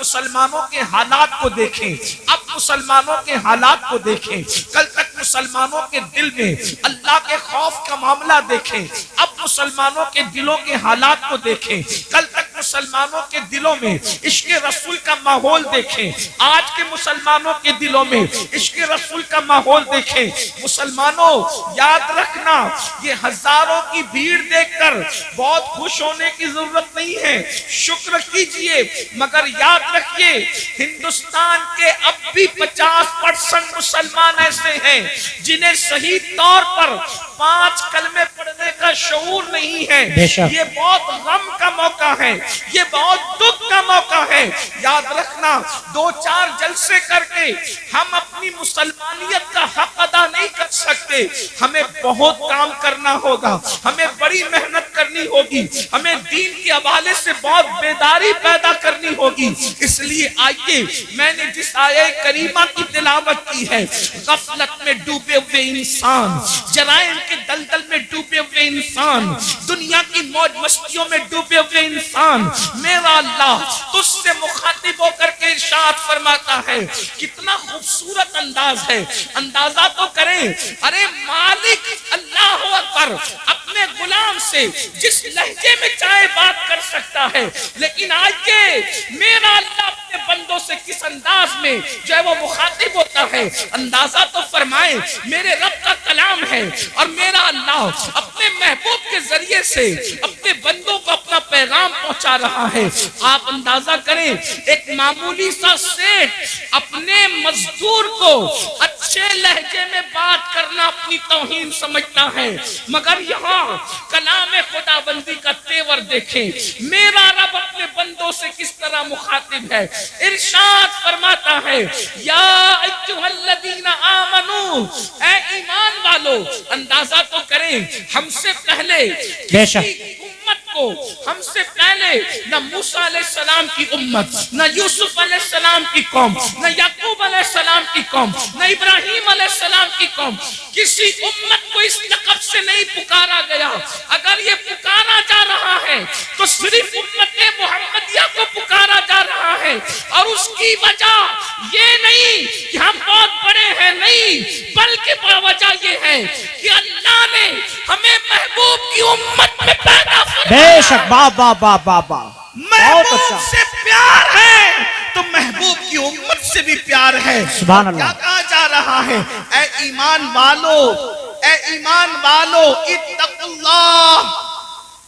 مسلمانوں کے حالات کو دیکھیں، اب مسلمانوں کے حالات کو دیکھیں، کل تک مسلمانوں کے دل میں اللہ کے خوف کا معاملہ دیکھیں، اب مسلمانوں کے دلوں کے حالات کو دیکھیں، کل تک مسلمانوں کے دلوں میں عشق رسول کا ماحول دیکھیں، آج کے مسلمانوں کے دلوں میں عشق رسول کا ماحول دیکھیں۔ مسلمانوں یاد رکھنا، یہ ہزاروں کی بھیڑ دیکھ کر بہت خوش ہونے کی ضرورت نہیں ہے، شکر کیجئے، مگر یاد رکھیے ہندوستان کے اب بھی 50% مسلمان ایسے ہیں جنہیں صحیح طور پر 5 کلمے پڑھنے کا شعور نہیں ہے۔ یہ بہت غم کا موقع ہے، یہ بہت دکھ کا موقع ہے۔ یاد رکھنا 2-4 جلسے کر کے ہم اپنی مسلمانیت کا حق ادا نہیں کر سکتے، ہمیں بہت کام کرنا ہوگا، ہمیں بڑی محنت کرنی ہوگی، ہمیں دین کے حوالے سے بہت بیداری پیدا کرنی ہوگی۔ اس لیے آئیے، میں نے جس آیہ کریمہ کی تلاوت کی ہے، غفلت میں ڈوبے ہوئے انسان، جرائم کے دلدل میں ڈوبے ہوئے انسان، دنیا کی موج مستیوں میں ڈوبے ہوئے انسان، میرا اللہ تجھ سے مخاطب ہو کر کے ارشاد فرماتا ہے۔ کتنا خوبصورت انداز ہے، اندازہ تو کریں، ارے مالک اللہ اکبر اپنے غلام سے جس لہجے میں چاہے بات کر سکتا ہے، لیکن آئیے میرا اللہ اپنے بندوں سے کس انداز میں جو ہے وہ مخاطب ہوتا ہے، اندازہ تو فرمائے۔ میرے رب کا کلام ہے اور میرا اللہ اپنے محبوب کے ذریعے سے اپنے بندوں کو اپنا پیغام پہنچا رہا ہے۔ آپ اندازہ کریں، ایک معمولی سا سیٹ اپنے مزدور کو اچھے لہجے میں بات کرنا اپنی توہین سمجھتا ہے، مگر یہاں کلام خدا بندی کا تیور دیکھیں، میرا رب اپنے بندوں سے کس طرح مخاطب ہے۔ ارشاد فرماتا ہے، یا ایھا الذین آمنو، اے ایمان والو، اندازہ تو کریں ہم سے پہلے کسی امت کو، ہم سے پہلے نہ موسیٰ علیہ السلام کی امت، نہ یوسف علیہ السلام کی قوم، نہ یعقوب علیہ السلام کی قوم، نہ ابراہیم علیہ السلام کی قوم، کسی امت کو اس لقب سے نہیں پکارا گیا۔ اگر یہ پکارا جا رہا ہے تو صرف امت محمدیہ کو پکارا جا رہا ہے، اور اس کی وجہ یہ نہیں کہ ہم بہت بڑے ہیں، نہیں، بلکہ وجہ یہ ہے کہ اللہ نے ہمیں محبوب کی امت میں پیدا فرمایا۔ بے شک، با محبوب سے پیار ہے تو محبوب کی امت سے بھی پیار ہے۔ سبحان اللہ۔ کیا کہا جا رہا ہے؟ اے ایمان والو، اے ایمان والو، اتقوا اللہ،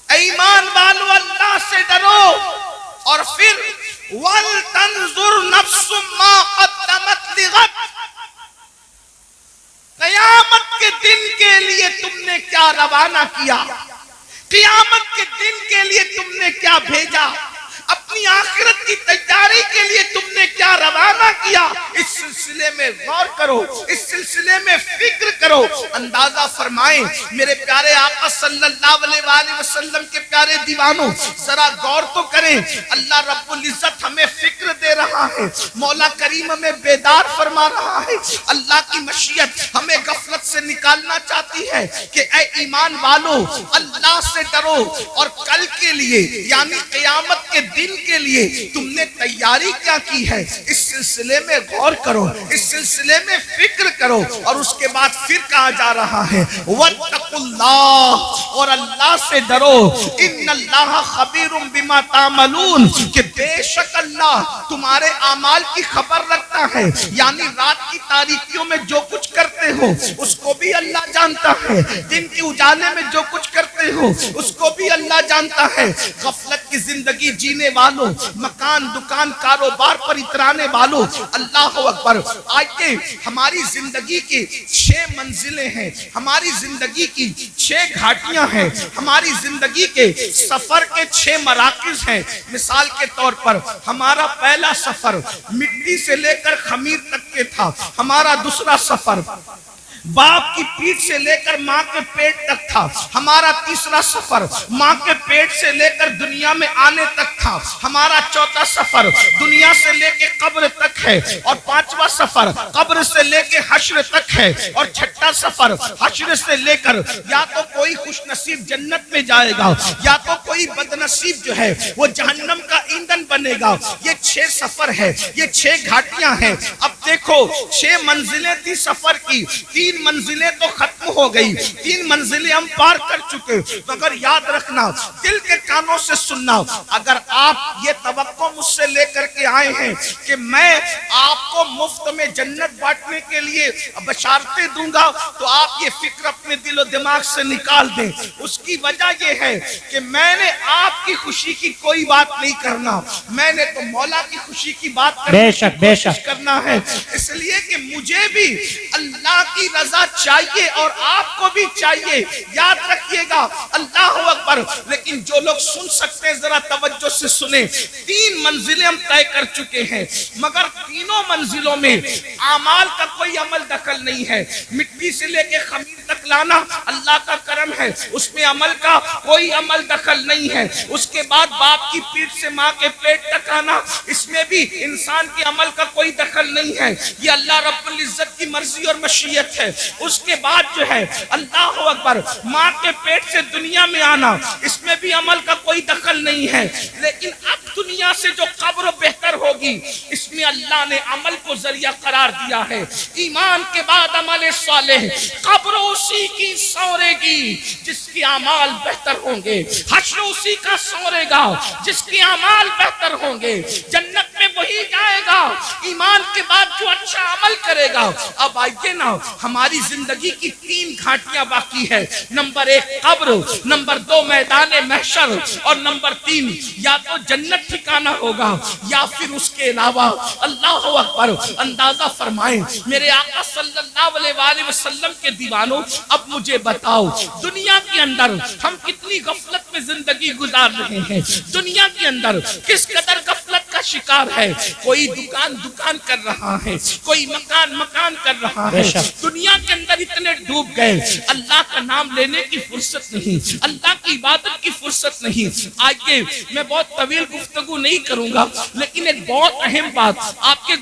اے ایمان والو اللہ سے ڈرو، اور پھر وَلْتَنْظُرْ نَفْسٌ مَا قَدَّمَتْ لِغَدٍ، قیامت کے دن کے لیے تم نے کیا روانہ کیا، قیامت کے دن کے لیے تم نے کیا بھیجا، اپنی آخرت کی تیاری کے لیے تم نے کیا روانہ کیا۔ اس سلسلے میں غور کرو، اس سلسلے میں فکر کرو۔ اندازہ فرمائیں میرے پیارے آقا صلی اللہ علیہ وآلہ وسلم کے پیارے دیوانوں، ذرا غور تو کریں، اللہ رب العزت ہمیں فکر دے رہا ہے، مولا کریم ہمیں بیدار فرما رہا ہے۔ اللہ کی مشیت ہمیں غفلت سے نکالنا چاہتی ہے کہ اے ایمان والو، اللہ سے ڈرو، اور کل کے لیے یعنی قیامت کے دن کے لیے تم نے تیاری کیا کی ہے، اس سلسلے میں غور کرو، اس سلسلے میں فکر کرو۔ اور اس کے بعد پھر کہا جا رہا ہے وَاتَّقُوا اللَّهَ، اور اللہ سے ڈرو، ان اللہ خبیر بما تعملون، کہ بے شک اللہ تمہارے اعمال کی خبر رکھتا ہے، یعنی رات کی تاریکیوں میں جو کچھ کرتے ہو اس کو بھی اللہ جانتا ہے، دن کی اجالے میں جو کچھ کرتے ہو اس کو بھی اللہ جانتا ہے۔ غفلت کی زندگی جینے والوں، مکان دکان کاروبار پر اترانے والوں، اللہ اکبر، آئیے ہماری زندگی کی 6 منزلیں ہیں، ہماری زندگی کی 6 گھاٹیاں ہیں، ہماری زندگی کے سفر کے 6 مراکز ہیں۔ مثال کے طور پر ہمارا پہلا سفر مٹی سے لے کر خمیر تک کے تھا، ہمارا دوسرا سفر باپ کی پیٹھ سے لے کر ماں کے پیٹ تک تھا، ہمارا تیسرا سفر ماں کے پیٹ سے لے کر دنیا میں آنے تک تھا، ہمارا چوتھا سفر دنیا سے لے کے قبر تک ہے، اور 5واں سفر قبر سے لے کے حشر تک ہے، اور 6واں سفر حشر سے لے کر یا تو کوئی خوش نصیب جنت میں جائے گا یا تو کوئی بد نصیب جو ہے وہ جہنم کا ایندھن بنے گا۔ یہ 6 سفر ہے، یہ 6 گھاٹیاں ہیں۔ اب دیکھو 6 منزلیں تھی سفر کی، 3 منزلیں تو ختم ہو گئی، 3 منزلیں ہم پار کر چکے، مگر یاد رکھنا، دل کے کانوں سے سننا، اگر آپ یہ توقع مجھ سے لے کر کے آئے ہیں کہ میں آپ کو مفت میں جنت بانٹنے کے لیے بشارتیں دوں گا، تو آپ یہ فکر اپنے دل و دماغ سے نکال دیں۔ اس کی وجہ یہ ہے کہ میں نے آپ کی خوشی کی کوئی بات نہیں کرنا، میں نے تو مولا کی خوشی کی بات کرنے کی کوشش کرنا ہے، اس لیے کہ مجھے بھی اللہ کی رضا چاہیے اور آپ کو بھی چاہیے۔ یاد رکھیے گا، اللہ اکبر۔ لیکن جو لوگ سن سکتے ہیں ذرا توجہ سے سنیں، 3 منزلیں ہم طے کر چکے ہیں، مگر تینوں منزلوں میں اعمال کا کوئی عمل دخل نہیں ہے۔ مٹی سے لے کے خمیر تک لانا اللہ کا کرم ہے، اس میں عمل کا کوئی عمل دخل نہیں ہے۔ اس کے بعد باپ کی پیٹھ سے ماں کے پیٹ تک آنا، اس میں بھی انسان کے عمل کا کوئی دخل نہیں ہے، یہ اللہ رب العزت کی مرضی اور مشیت ہے۔ اس کے بعد جو ہے اللہ اکبر، ماں کے پیٹ سے دنیا میں آنا، اس میں بھی عمل کا کوئی دخل نہیں ہے۔ لیکن اب دنیا سے جو قبر بہتر ہوگی، اس میں اللہ نے عمل کو ذریعہ قرار دیا ہے۔ ایمان کے بعد عمل صالح، قبر اسی کی سورے گی جس کی اعمال بہتر ہوں گے، حشر اسی کا سورے گا جس کی اعمال بہتر ہوں گے، جنت میں وہی جائے گا ایمان کے بعد جو اچھا عمل کرے گا۔ اب آئیے نا، ہماری زندگی کی 3 گھاٹیاں باقی ہے، نمبر 1 قبر، نمبر 2 میدان محشر، اور نمبر 3 یا تو جنت ٹھکانہ ہوگا یا پھر اس کے علاوہ۔ اللہ اکبر، اندازہ فرمائیں میرے آقا صلی اللہ علیہ وآلہ وسلم کے دیوانوں، اب مجھے بتاؤ دنیا کے اندر ہم کتنی غفلت میں زندگی گزار رہے ہیں، دنیا کے اندر کس قدر غفلت کا شکار ہے۔ کوئی دکان کر رہا ہے، کوئی مکان کر رہا ہے، دنیا کے اندر اتنے ڈوب گئے، اللہ کا نام لینے کی فرصت نہیں، اللہ کی عبادت کی فرصت نہیں۔ آئیے میں بہت طویل گفتگو نہیں کروں گا، لیکن ایک بہت اہم بات آپ کے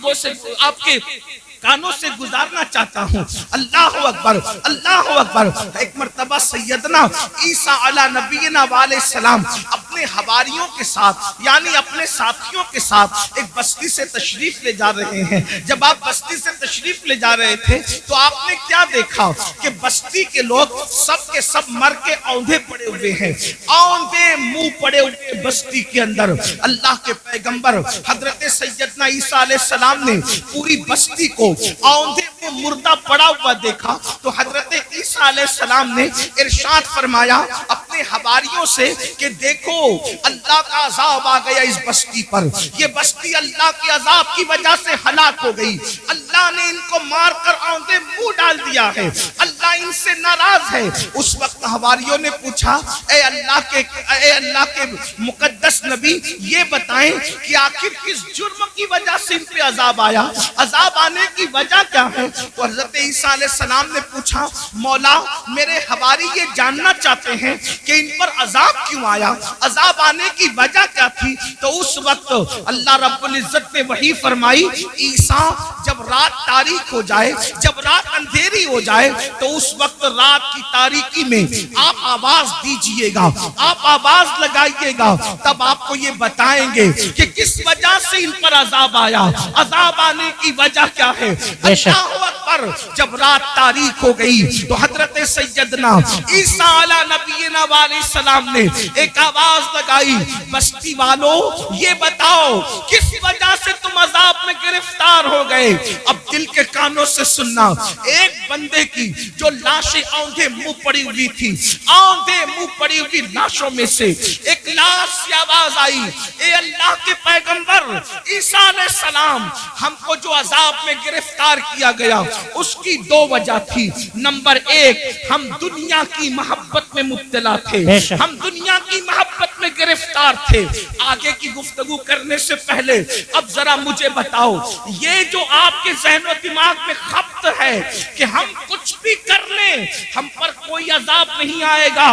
کانوں سے گزارنا چاہتا ہوں۔ اللہ اکبر، اللہ اکبر۔ ایک مرتبہ سیدنا عیسیٰ علیہ نبینا علیہ السلام اپنے حواریوں کے ساتھ، یعنی اپنے ساتھیوں کے ساتھ ایک بستی سے تشریف لے جا رہے ہیں۔ جب آپ بستی سے تشریف لے جا رہے تھے تو آپ نے کیا دیکھا کہ بستی کے لوگ سب کے سب مر کے اوندھے پڑے ہوئے ہیں، اوندھے منہ پڑے ہوئے بستی کے اندر۔ اللہ کے پیغمبر حضرت سیدنا عیسیٰ علیہ السلام نے پوری بستی کو اوندھے کو مردہ پڑا ہوا دیکھا تو حضرت عیسیٰ علیہ السلام نے ارشاد فرمایا اپنے حواریوں سے کہ دیکھو اللہ کا عذاب آ گیا اس بستی پر، یہ بستی اللہ کے عذاب کی وجہ سے ہلاک ہو گئی، اللہ نے ان کو مار کر اوندھے منہ ڈال دیا ہے، اللہ ان سے ناراض ہے۔ اس وقت حواریوں نے پوچھا اے اللہ کے مقدس نبی، یہ بتائیں کہ آخر کس جرم کی وجہ سے ان پہ عذاب آیا، عذاب آنے کی وجہ کیا ہے؟ تو حضرت عیسیٰ علیہ السلام نے پوچھا مولا میرے حواری یہ جاننا چاہتے ہیں کہ ان پر عذاب کیوں آیا، عذاب آنے کی وجہ کیا تھی؟ تو اس وقت اللہ رب العزت نے وحی فرمائی عیسیٰ جب رات تاریک ہو جائے، جب رات اندھیری ہو جائے تو اس وقت رات کی تاریکی میں آپ آواز دیجئے گا، آپ آواز لگائیے گا، تب آپ کو یہ بتائیں گے کہ کس وجہ سے ان پر عذاب آیا، عذاب آنے کی وجہ کیا ہے۔ اللہ اکبر، جب رات تاریک ہو گئی تو حضرت سیدنا عیسیٰ علیہ نبینا علیہ السلام نے ایک آواز لگائی بستی والوں یہ بتاؤ کس وجہ سے تم عذاب میں گرفتار ہو گئے۔ اب دل کے کانوں سے سننا، ایک بندے کی جو لاشیں اوندھے منہ پڑی ہوئی تھی، اوندھے منہ پڑی ہوئی لاشوں میں سے ایک لاش سے آواز آئی اے اللہ کے پیغمبر عیسیٰ علیہ السلام، ہم کو جو عذاب میں گرفتار کیا گیا اس کی 2 وجہ تھی۔ نمبر 1 ہم دنیا کی محبت میں مبتلا تھے، ہم دنیا کی محبت میں گرفتار تھے۔ آگے کی گفتگو کرنے سے پہلے اب ذرا مجھے بتاؤ یہ جو آپ کے ذہن و دماغ میں خبط ہے کہ ہم کچھ بھی کر لیں ہم پر کوئی عذاب نہیں آئے گا،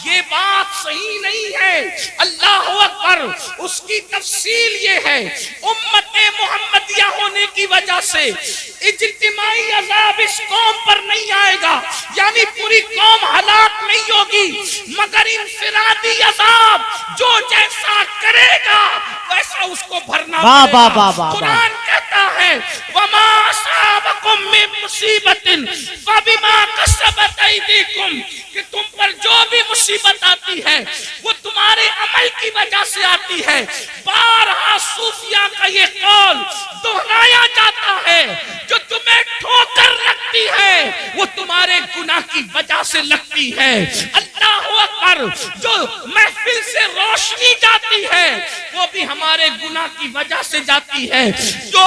یہ بات صحیح نہیں ہے۔ اللہ اکبر، اس کی تفصیل یہ ہے امت محمدیہ ہونے کی وجہ سے اجتماعی عذاب اس قوم پر نہیں آئے گا، یعنی پوری قوم ہلاک نہیں ہوگی، مگر انفرادی عذاب جو جیسا کرے گا ویسا اس کو بھرنا پڑے گا۔ قرآن کہتا ہے وَمَا أَصَابَكُم مِّن مُّصِيبَةٍ فَبِمَا كَسَبَتْ أَيْدِيكُم، کہ تم پر جو بھی مصیبت آتی ہے وہ تمہارے عمل کی وجہ سے آتی ہے۔ بارہا صوفیہ کا یہ قول دہرایا جاتا ہے، جو تمہیں ٹھوکر لگتی ہے وہ تمہارے گناہ کی وجہ سے لگتی ہے۔ اللہ اکبر، جو محفل سے روشنی جاتی ہے وہ بھی ہمارے گناہ کی وجہ سے جاتی ہے، جو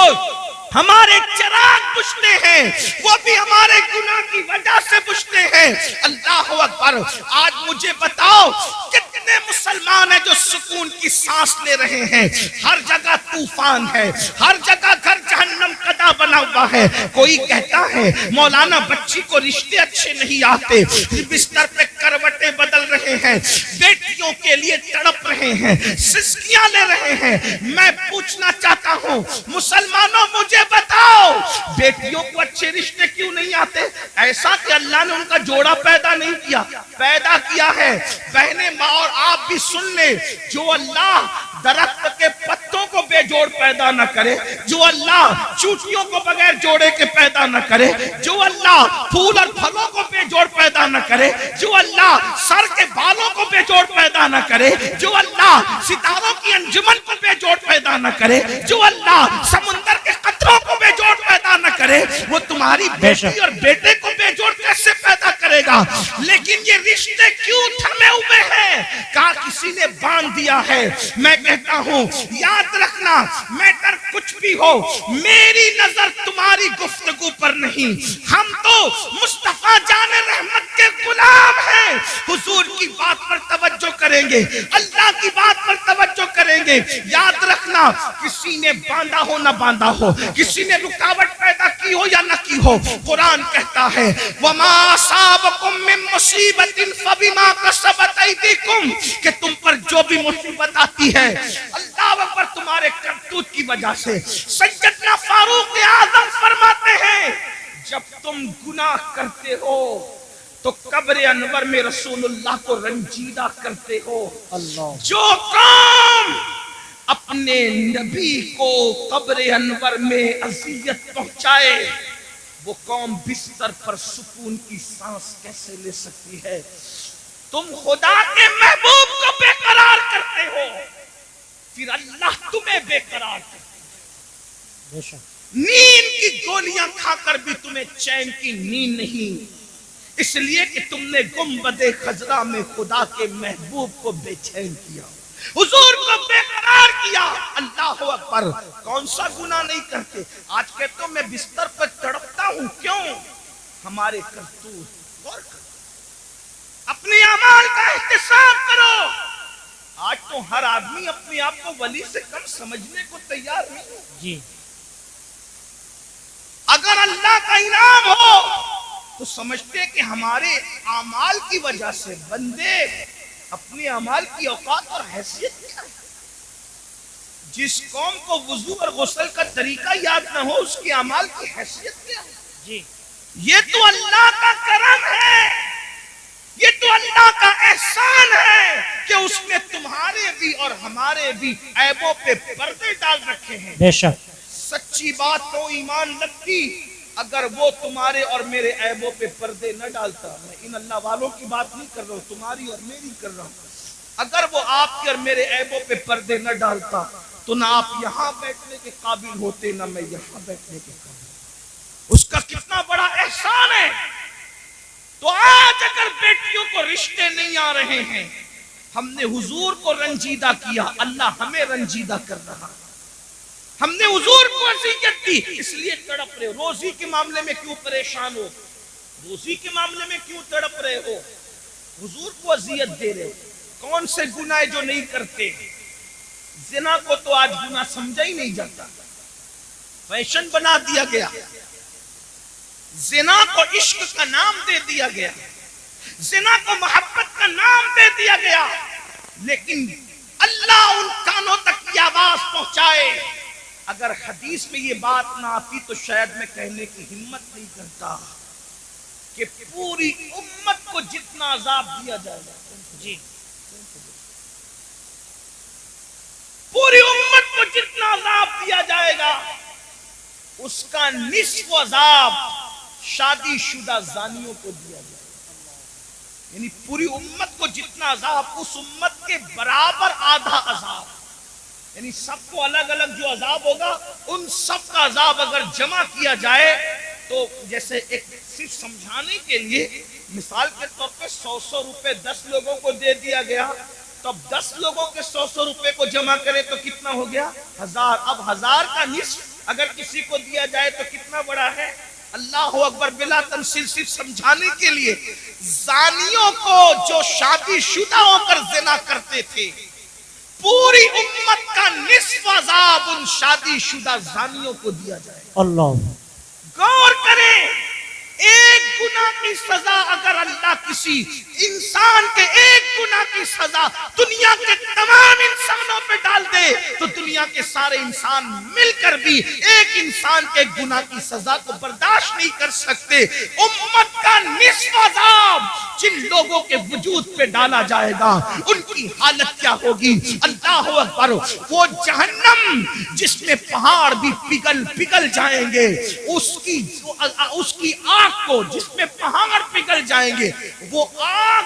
ہمارے چراغ بجھتے ہیں وہ بھی ہمارے گناہ کی وجہ سے بجھتے ہیں۔ اللہ اکبر، آج مجھے بتاؤ کتنے مسلمان ہیں جو سکون کی سانس لے رہے ہیں؟ ہر جگہ طوفان ہے، ہر جگہ گھر جہنم قدا بنا ہوا ہے۔ کوئی کہتا ہے مولانا بچی کو رشتے اچھے نہیں آتے، بستر پہ کروٹیں بدل رہے ہیں، بیٹیوں کے لیے تڑپ رہے ہیں، سسکیاں لے رہے ہیں۔ میں پوچھنا چاہتا ہوں مسلمانوں، مجھے بتاؤ بیٹیوں کو اچھے رشتے کیوں نہیں آتے؟ ایسا کہ اللہ نے ان کا جوڑا پیدا نہیں کیا، پیدا کیا ہے۔ بہنیں ماں اور آپ بھی سن لیں، جو اللہ درخت کے پتوں کو بے جوڑ پیدا نہ کرے، جو اللہ چوٹیوں کو بغیر جوڑے کے پیدا نہ کرے، جو اللہ پھول اور پھلوں کو بے جوڑ پیدا نہ کرے، جو اللہ سر کے بالوں کو بے جوڑ پیدا نہ کرے، جو اللہ ستاروں کی انجمن کو بے جوڑ پیدا نہ کرے، جو اللہ سمندر کے قطروں کو بے جوڑ پیدا نہ کرے، وہ تمہاری بیٹی اور بیٹے کو بے جوڑ کیسے پیدا کرے گا؟ لیکن یہ رشتے کیوں تھمے ہوئے ہیں؟ کہا کسی نے باندھ دیا ہے۔ میں کہتا ہوں یاد رکھنا، میٹر کچھ بھی ہو، میری نظر تمہاری گفتگو پر نہیں، ہم تو مصطفیٰ جان رحمت کے غلام ہیں۔ حضور کی بات پر توجہ کریں گے، اللہ کی بات پر توجہ کریں گے۔ یاد رکھنا، کسی نے باندھا ہو نہ باندھا ہو، کسی نے رکاوٹ پیدا کی ہو یا نہ کی ہو، قرآن کہتا ہے وَمَا أَصَابَكُم مِّن مُّصِيبَةٍ فَبِمَا كَسَبَتْ أَيْدِيكُم، کہ تم پر جو بھی مصیبت آتی ہے اللہ اکبر تمہارے کرتوت کی وجہ سے۔ سیدنا فاروق اعظم فرماتے ہیں جب تم گناہ کرتے ہو تو قبر انور میں رسول اللہ کو رنجیدہ کرتے ہو۔ جو قوم اپنے نبی کو قبر انور میں اذیت پہنچائے وہ قوم بستر پر سکون کی سانس کیسے لے سکتی ہے؟ تم خدا کے محبوب کو بے قرار کرتے ہو، پھر اللہ تمہیں بے قرار کرتے ہے۔ نیند کی گولیاں کھا کر بھی تمہیں چین کی نیند نہیں، اس لیے کہ تم نے گنبد خضرا میں خدا کے محبوب کو بے چین کیا، حضور کو بے قرار کیا۔ اللہ اکبر، کون سا گناہ نہیں کرتے؟ آج کہتے ہو میں بستر پر تڑپتا ہوں، کیوں؟ ہمارے کرتوت غور کرو، اپنے اعمال کا احتساب کرو۔ آج تو ہر آدمی اپنے آپ کو ولی سے کم سمجھنے کو تیار نہیں جی۔ اگر اللہ کا انعام ہو تو سمجھتے کہ ہمارے اعمال کی وجہ سے بندے اپنے اعمال کی اوقات اور حیثیت کیا ہے؟ جس قوم کو وضو اور غسل کا طریقہ یاد نہ ہو اس کے اعمال کی حیثیت کیا ہے؟ جی یہ تو اللہ کا کرم ہے، یہ تو اللہ کا احسان ہے کہ اس نے تمہارے بھی اور ہمارے بھی عیبوں پہ پردے ڈال رکھے ہیں۔ بے شک سچی بات تو ایمان لگتی اگر وہ تمہارے اور میرے عیبوں پہ پردے نہ ڈالتا۔ میں ان اللہ والوں کی بات نہیں کر رہا ہوں، تمہاری اور میری کر رہا ہوں۔ اگر وہ آپ کے اور میرے عیبوں پہ پردے نہ ڈالتا تو نہ آپ یہاں بیٹھنے کے قابل ہوتے، نہ میں یہاں بیٹھنے کے قابل۔ اس کا کتنا بڑا احسان ہے۔ تو آج اگر بیٹیوں کو رشتے نہیں آ رہے ہیں، ہم نے حضور کو رنجیدہ کیا، اللہ ہمیں رنجیدہ کر رہا۔ ہم نے حضور کو اذیت دی اس لیے تڑپ رہے ہو۔ روزی کے معاملے میں کیوں پریشان ہو؟ روزی کے معاملے میں کیوں تڑپ رہے ہو؟ حضور کو اذیت دے رہے ہو۔ کون سے گناہ جو نہیں کرتے؟ زنا کو تو آج گناہ سمجھا ہی نہیں جاتا، فیشن بنا دیا گیا۔ زنا کو عشق کا نام دے دیا گیا، زنا کو محبت کا نام دے دیا گیا، لیکن اللہ ان کانوں تک یہ آواز پہنچائے اگر حدیث میں یہ بات نہ آتی تو شاید میں کہنے کی ہمت نہیں کرتا کہ پوری امت کو جتنا عذاب دیا جائے گا، جی پوری امت کو جتنا عذاب دیا جائے گا اس کا نصف عذاب شادی شدہ زانیوں کو دیا جائے گا، یعنی پوری امت کو جتنا عذاب اس امت کے برابر آدھا عذاب، یعنی سب کو الگ الگ جو عذاب ہوگا ان سب کا عذاب اگر جمع کیا جائے تو جیسے ایک صرف سمجھانے کے لیے مثال کے طور پہ 100 روپے 10 لوگوں کو دے دیا گیا، تو اب 10 لوگوں کے 100 روپے کو جمع کرے تو کتنا ہو گیا؟ 1000۔ اب 1000 کا نصف اگر کسی کو دیا جائے تو کتنا بڑا ہے؟ اللہ اکبر۔ بلا تمثیل صرف سمجھانے کے لیے زانیوں کو جو شادی شدہ ہو کر زنا کرتے تھے پوری امت کا نصف عذاب ان شادی شدہ زانیوں کو دیا جائے۔ اللہ غور کریں، ایک گناہ کی سزا اگر اللہ کسی انسان کے ایک گناہ کی سزا دنیا کے تمام انسانوں پہ ڈال دے تو دنیا کے سارے انسان مل کر بھی ایک انسان کے گناہ کی سزا کو برداشت نہیں کر سکتے۔ امت کا نصف عذاب جن لوگوں کے وجود پہ ڈالا جائے گا ان کی حالت کیا ہوگی؟ اللہ اکبر۔ وہ جہنم جس میں پہاڑ بھی پگھل جائیں گے، اس کی آگ کو جس میں پہاڑ پگھل جائیں گے، وہ آگ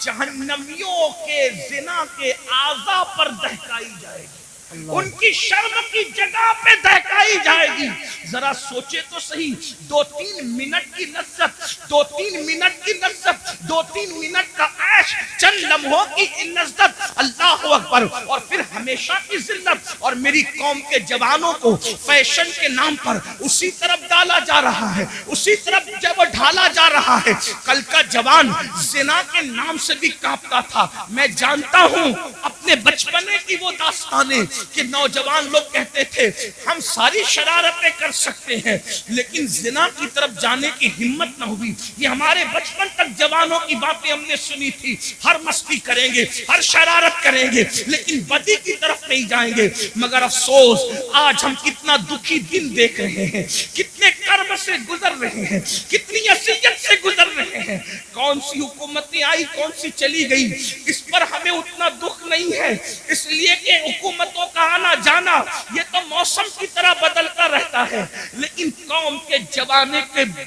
جہنمیوں کے زنا کے اعضاء پر دہکائی جائے گی، ان کی شرم کی جگہ پہ دہکائی جائے گی۔ ذرا سوچے تو صحیح، 2-3 منٹ کی لذت، 2-3 منٹ کی لذت، 2-3 منٹ کا عیش، چند لمحوں کی لذت، اللہ اکبر، اور پھر ہمیشہ کی ذلت۔ اور میری قوم کے جوانوں کو فیشن کے نام پر اسی طرف ڈالا جا رہا ہے، اسی طرف جب ڈھالا جا رہا ہے۔ کل کا جوان زنا کے نام سے بھی کانپتا تھا۔ میں جانتا ہوں اپنے بچپنے کی وہ داستانیں کہ نوجوان لوگ کہتے تھے ہم ساری شرارتیں کر سکتے ہیں لیکن زنا کی طرف جانے کی ہمت نہ ہوئی۔ یہ ہمارے بچپن تک جوانوں کی باتیں ہم نے سنی تھی، ہر مستی کریں گے، ہر شرارت کریں گے لیکن بدی کی طرف نہیں جائیں گے۔ مگر افسوس آج ہم کتنا دکھی دن دیکھ رہے ہیں، کتنے کرب سے گزر رہے ہیں، کتنی اذیت سے گزر رہے ہیں۔ کون سی حکومتیں آئی، کون سی چلی گئی، اس پر ہمیں اتنا دکھ نہیں ہے، اس لیے کہ حکومتوں کا آنا جانا یہ تو موسم کی طرح بدلتا رہتا ہے، لیکن قوم کے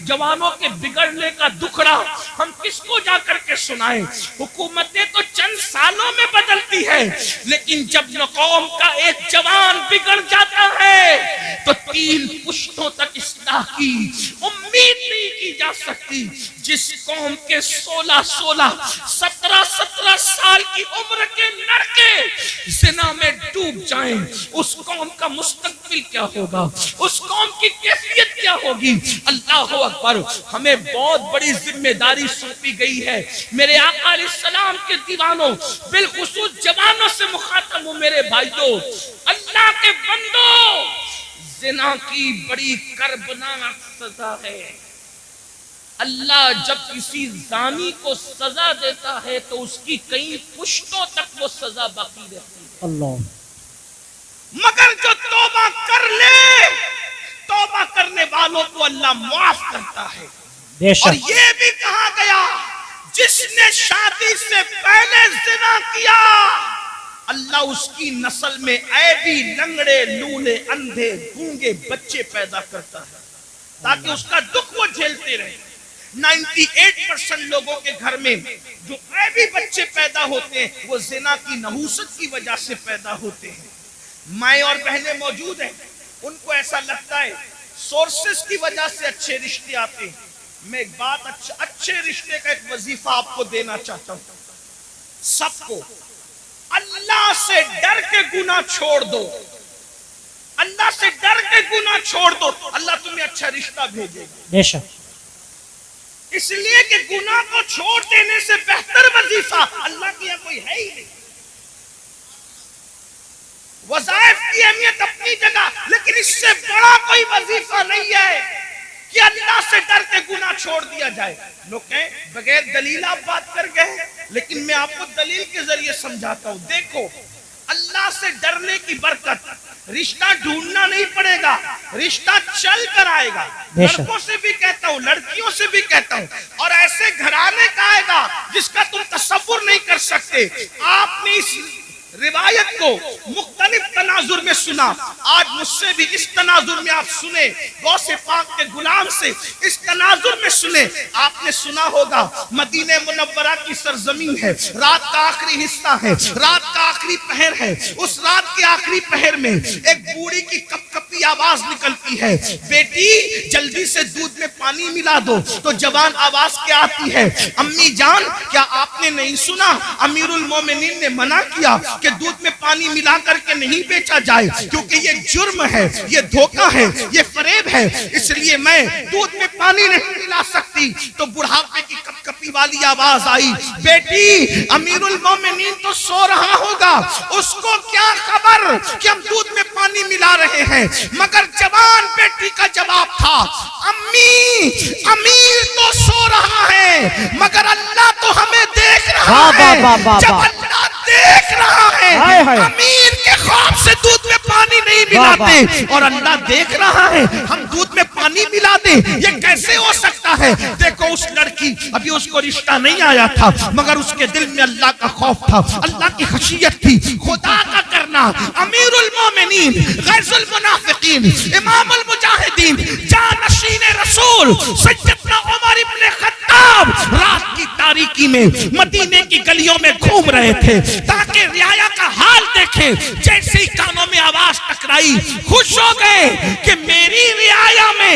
جوانوں کے بگڑنے کا دکھڑا ہم کس کو جا کر کے سنائیں؟ حکومتیں تو چند سالوں میں بدلتی ہے لیکن جب قوم کا ایک جوان بگڑ جاتا ہے تو 3 پشتوں تک اصلاح کی امید نہیں کی جا سکتی۔ جس قوم کے 16 17 سال کی عمر کے لڑکے زنا میں ڈوب جائیں، اس قوم کا مستقبل کیا ہوگا، اس قوم کی کیفیت کیا ہوگی؟ اللہ اکبر۔ ہمیں بہت بڑی ذمہ داری سونپی گئی ہے۔ میرے آقا علیہ السلام کے دیوانوں، بالخصوص جوانوں سے مخاطب ہوں، میرے بھائیوں، اللہ کے بندو، زنا کی بڑی کربناک سزا ہے۔ اللہ جب کسی زانی کو سزا دیتا ہے تو اس کی کئی پشتوں تک وہ سزا باقی رہتی ہے۔ اللہ مگر جو توبہ کر لے، توبہ کرنے والوں کو اللہ معاف کرتا ہے۔ اور یہ بھی کہا گیا جس نے شادی سے پہلے زنا کیا اللہ اس کی نسل میں عیبی، لنگڑے، لولے، اندھے، گونگے بچے پیدا کرتا ہے تاکہ اس کا دکھ وہ جھیلتے رہے۔ 98% لوگوں کے گھر میں جو عیبی بچے پیدا ہوتے ہیں وہ زنا کی نحوست کی وجہ سے پیدا ہوتے ہیں۔ مائیں اور بہنیں موجود ہیں، ان کو ایسا لگتا ہے سورسز کی وجہ سے اچھے رشتے آتے ہیں۔ میں ایک بات اچھے رشتے کا ایک وظیفہ آپ کو دینا چاہتا ہوں، سب کو اللہ سے ڈر کے گناہ چھوڑ دو، اللہ سے ڈر کے گناہ چھوڑ دو، اللہ تمہیں اچھا رشتہ بھیجے گا۔ بے شک، اس لیے کہ گناہ کو چھوڑ دینے سے بہتر وظیفہ اللہ کی یہاں کوئی ہے ہی نہیں۔ وظائف کی اہمیت اپنی جگہ، لیکن اس سے بڑا کوئی وظیفہ نہیں ہے کہ اللہ سے ڈر کے گناہ چھوڑ دیا جائے۔ لوگ کہیں بغیر دلیل آپ بات کر گئے، لیکن میں آپ کو دلیل کے ذریعے سمجھاتا ہوں۔ دیکھو، اللہ سے ڈرنے کی برکت رشتہ ڈھونڈنا نہیں پڑے گا، رشتہ چل کر آئے گا. لڑکوں سے بھی کہتا ہوں، لڑکیوں سے بھی کہتا ہوں، اور ایسے گھرانے کا آئے گا جس کا تم تصور نہیں کر سکتے. آپ نے اس روایت کو مختلف تناظر میں سنا، آج مجھ سے بھی اس تناظر میں آپ سنیں، غوث پاک کے غلام سے اس تناظر میں سنیں. آپ نے سنا ہوگا مدینہ منورہ کی سرزمین ہے، رات کا آخری حصہ ہے، رات کا آخری پہر ہے. اس رات کے آخری پہر میں ایک بوڑھی کی کپ کپی آواز نکلتی ہے، بیٹی جلدی سے دودھ میں پانی ملا دو. تو جوان آواز کیا آتی ہے، امی جان کیا آپ نے نہیں سنا امیر المومنین نے منع کیا کہ دودھ میں پانی ملا کر کے نہیں بیچا جائے، کیونکہ یہ جرم ہے، یہ دھوکہ ہے، یہ فریب ہے، اس لیے میں دودھ میں پانی نہیں ملا سکتی. تو بڑھاپے کی کپ کپی والی آواز آئی، بیٹی امیر المومنین تو سو رہا ہوگا، اس کو کیا خبر کہ ہم دودھ میں پانی ملا رہے ہیں. مگر جوان بیٹی کا جواب تھا، امی امیر تو سو رہا ہے مگر اللہ تو ہمیں دیکھ رہا ہے. جب اللہ دیکھ رہا ہے امیر کے خواب سے دودھ میں پانی نہیں ملاتے، اور اللہ دیکھ رہا ہے ہم دودھ میں پانی ملا دیں، یہ کیسے ہو سکتا ہے. دیکھو اس لڑکی، ابھی اس کو رشتہ نہیں آیا تھا مگر اس کے دل میں اللہ کا خوف تھا، اللہ کی خشیت تھی، خدا کا کرنا. امیر المومنین، غیظ المنافقین، امام المجاہدین، جانشین رسول سیدنا عمر ابن خطاب رات کی تاریکی میں مدینے کی گلیوں میں گھوم رہے تھے تاکہ رعایا کا حال دیکھیں. جیسے ہی کانوں میں آواز ٹکرائی، خوش ہو گئے کہ میری رعایا میں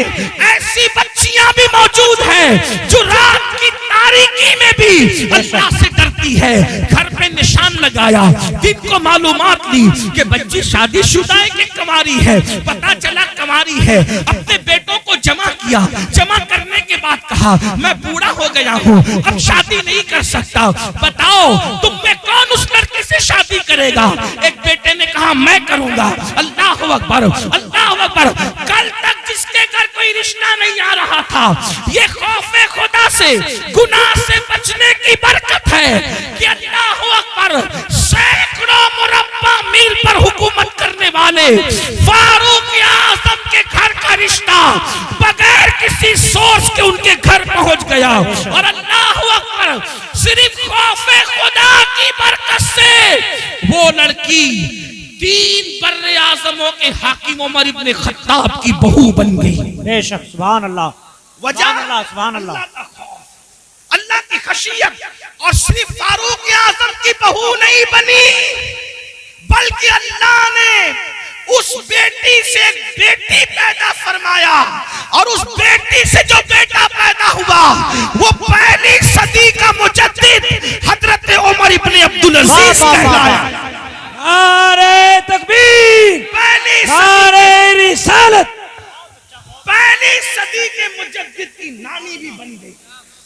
ایسی بچیاں بھی موجود ہیں جو رات کی تاریکی میں بھی اللہ سے ڈرتی ہے. گھر پہ نشان لگایا، دن کو معلومات لی کہ بچی شادی شدہ ہے کہ کنواری ہے. پتا چلا کنواری ہے. اپنے بیٹوں کو جمع کیا، جمع کرنے کے بعد کہا میں بوڑھا ہو گیا ہوں، اب شادی نہیں کر سکتا، بتاؤ تم میں کون اس لڑکی سے شادی کرے گا. ایک بیٹے نے کہا میں کروں گا. اللہ اکبر، اللہ اکبر. کل تک جس کے گھر کوئی رشتہ نہیں آ رہا تھا، یہ خوف خدا سے، گناہ سے بچنے کی برکت ہے کہ اللہ اکبر سینکڑوں مربع میل پر حکومت کرنے والے فاروق اعظم کے گھر کا رشتہ بغیر کسی سورس کے ان کے گھر پہنچ گیا. اور اللہ اکبر صرف خوف خدا کی برکت سے وہ لڑکی 3 بر اعظموں کے حاکم عمر ابن خطاب کی بہو بن گئی. بے شک سبحان اللہ، وجہ سبحان اللہ، اللہ کی خشیت. اور صرف فاروق اعظم کی بہو نہیں بنی بلکہ اللہ نے اس بیٹی سے ایک بیٹی پیدا فرمایا، اور اس بیٹی سے جو بیٹا پیدا ہوا وہ پہلی صدی کا مجدد حضرت عمر ابن عبدالعزیز کہلایا. نعرہ تکبیر، نعرہ رسالت. پہلی صدی کے مجدد کی نانی بھی بن گئی،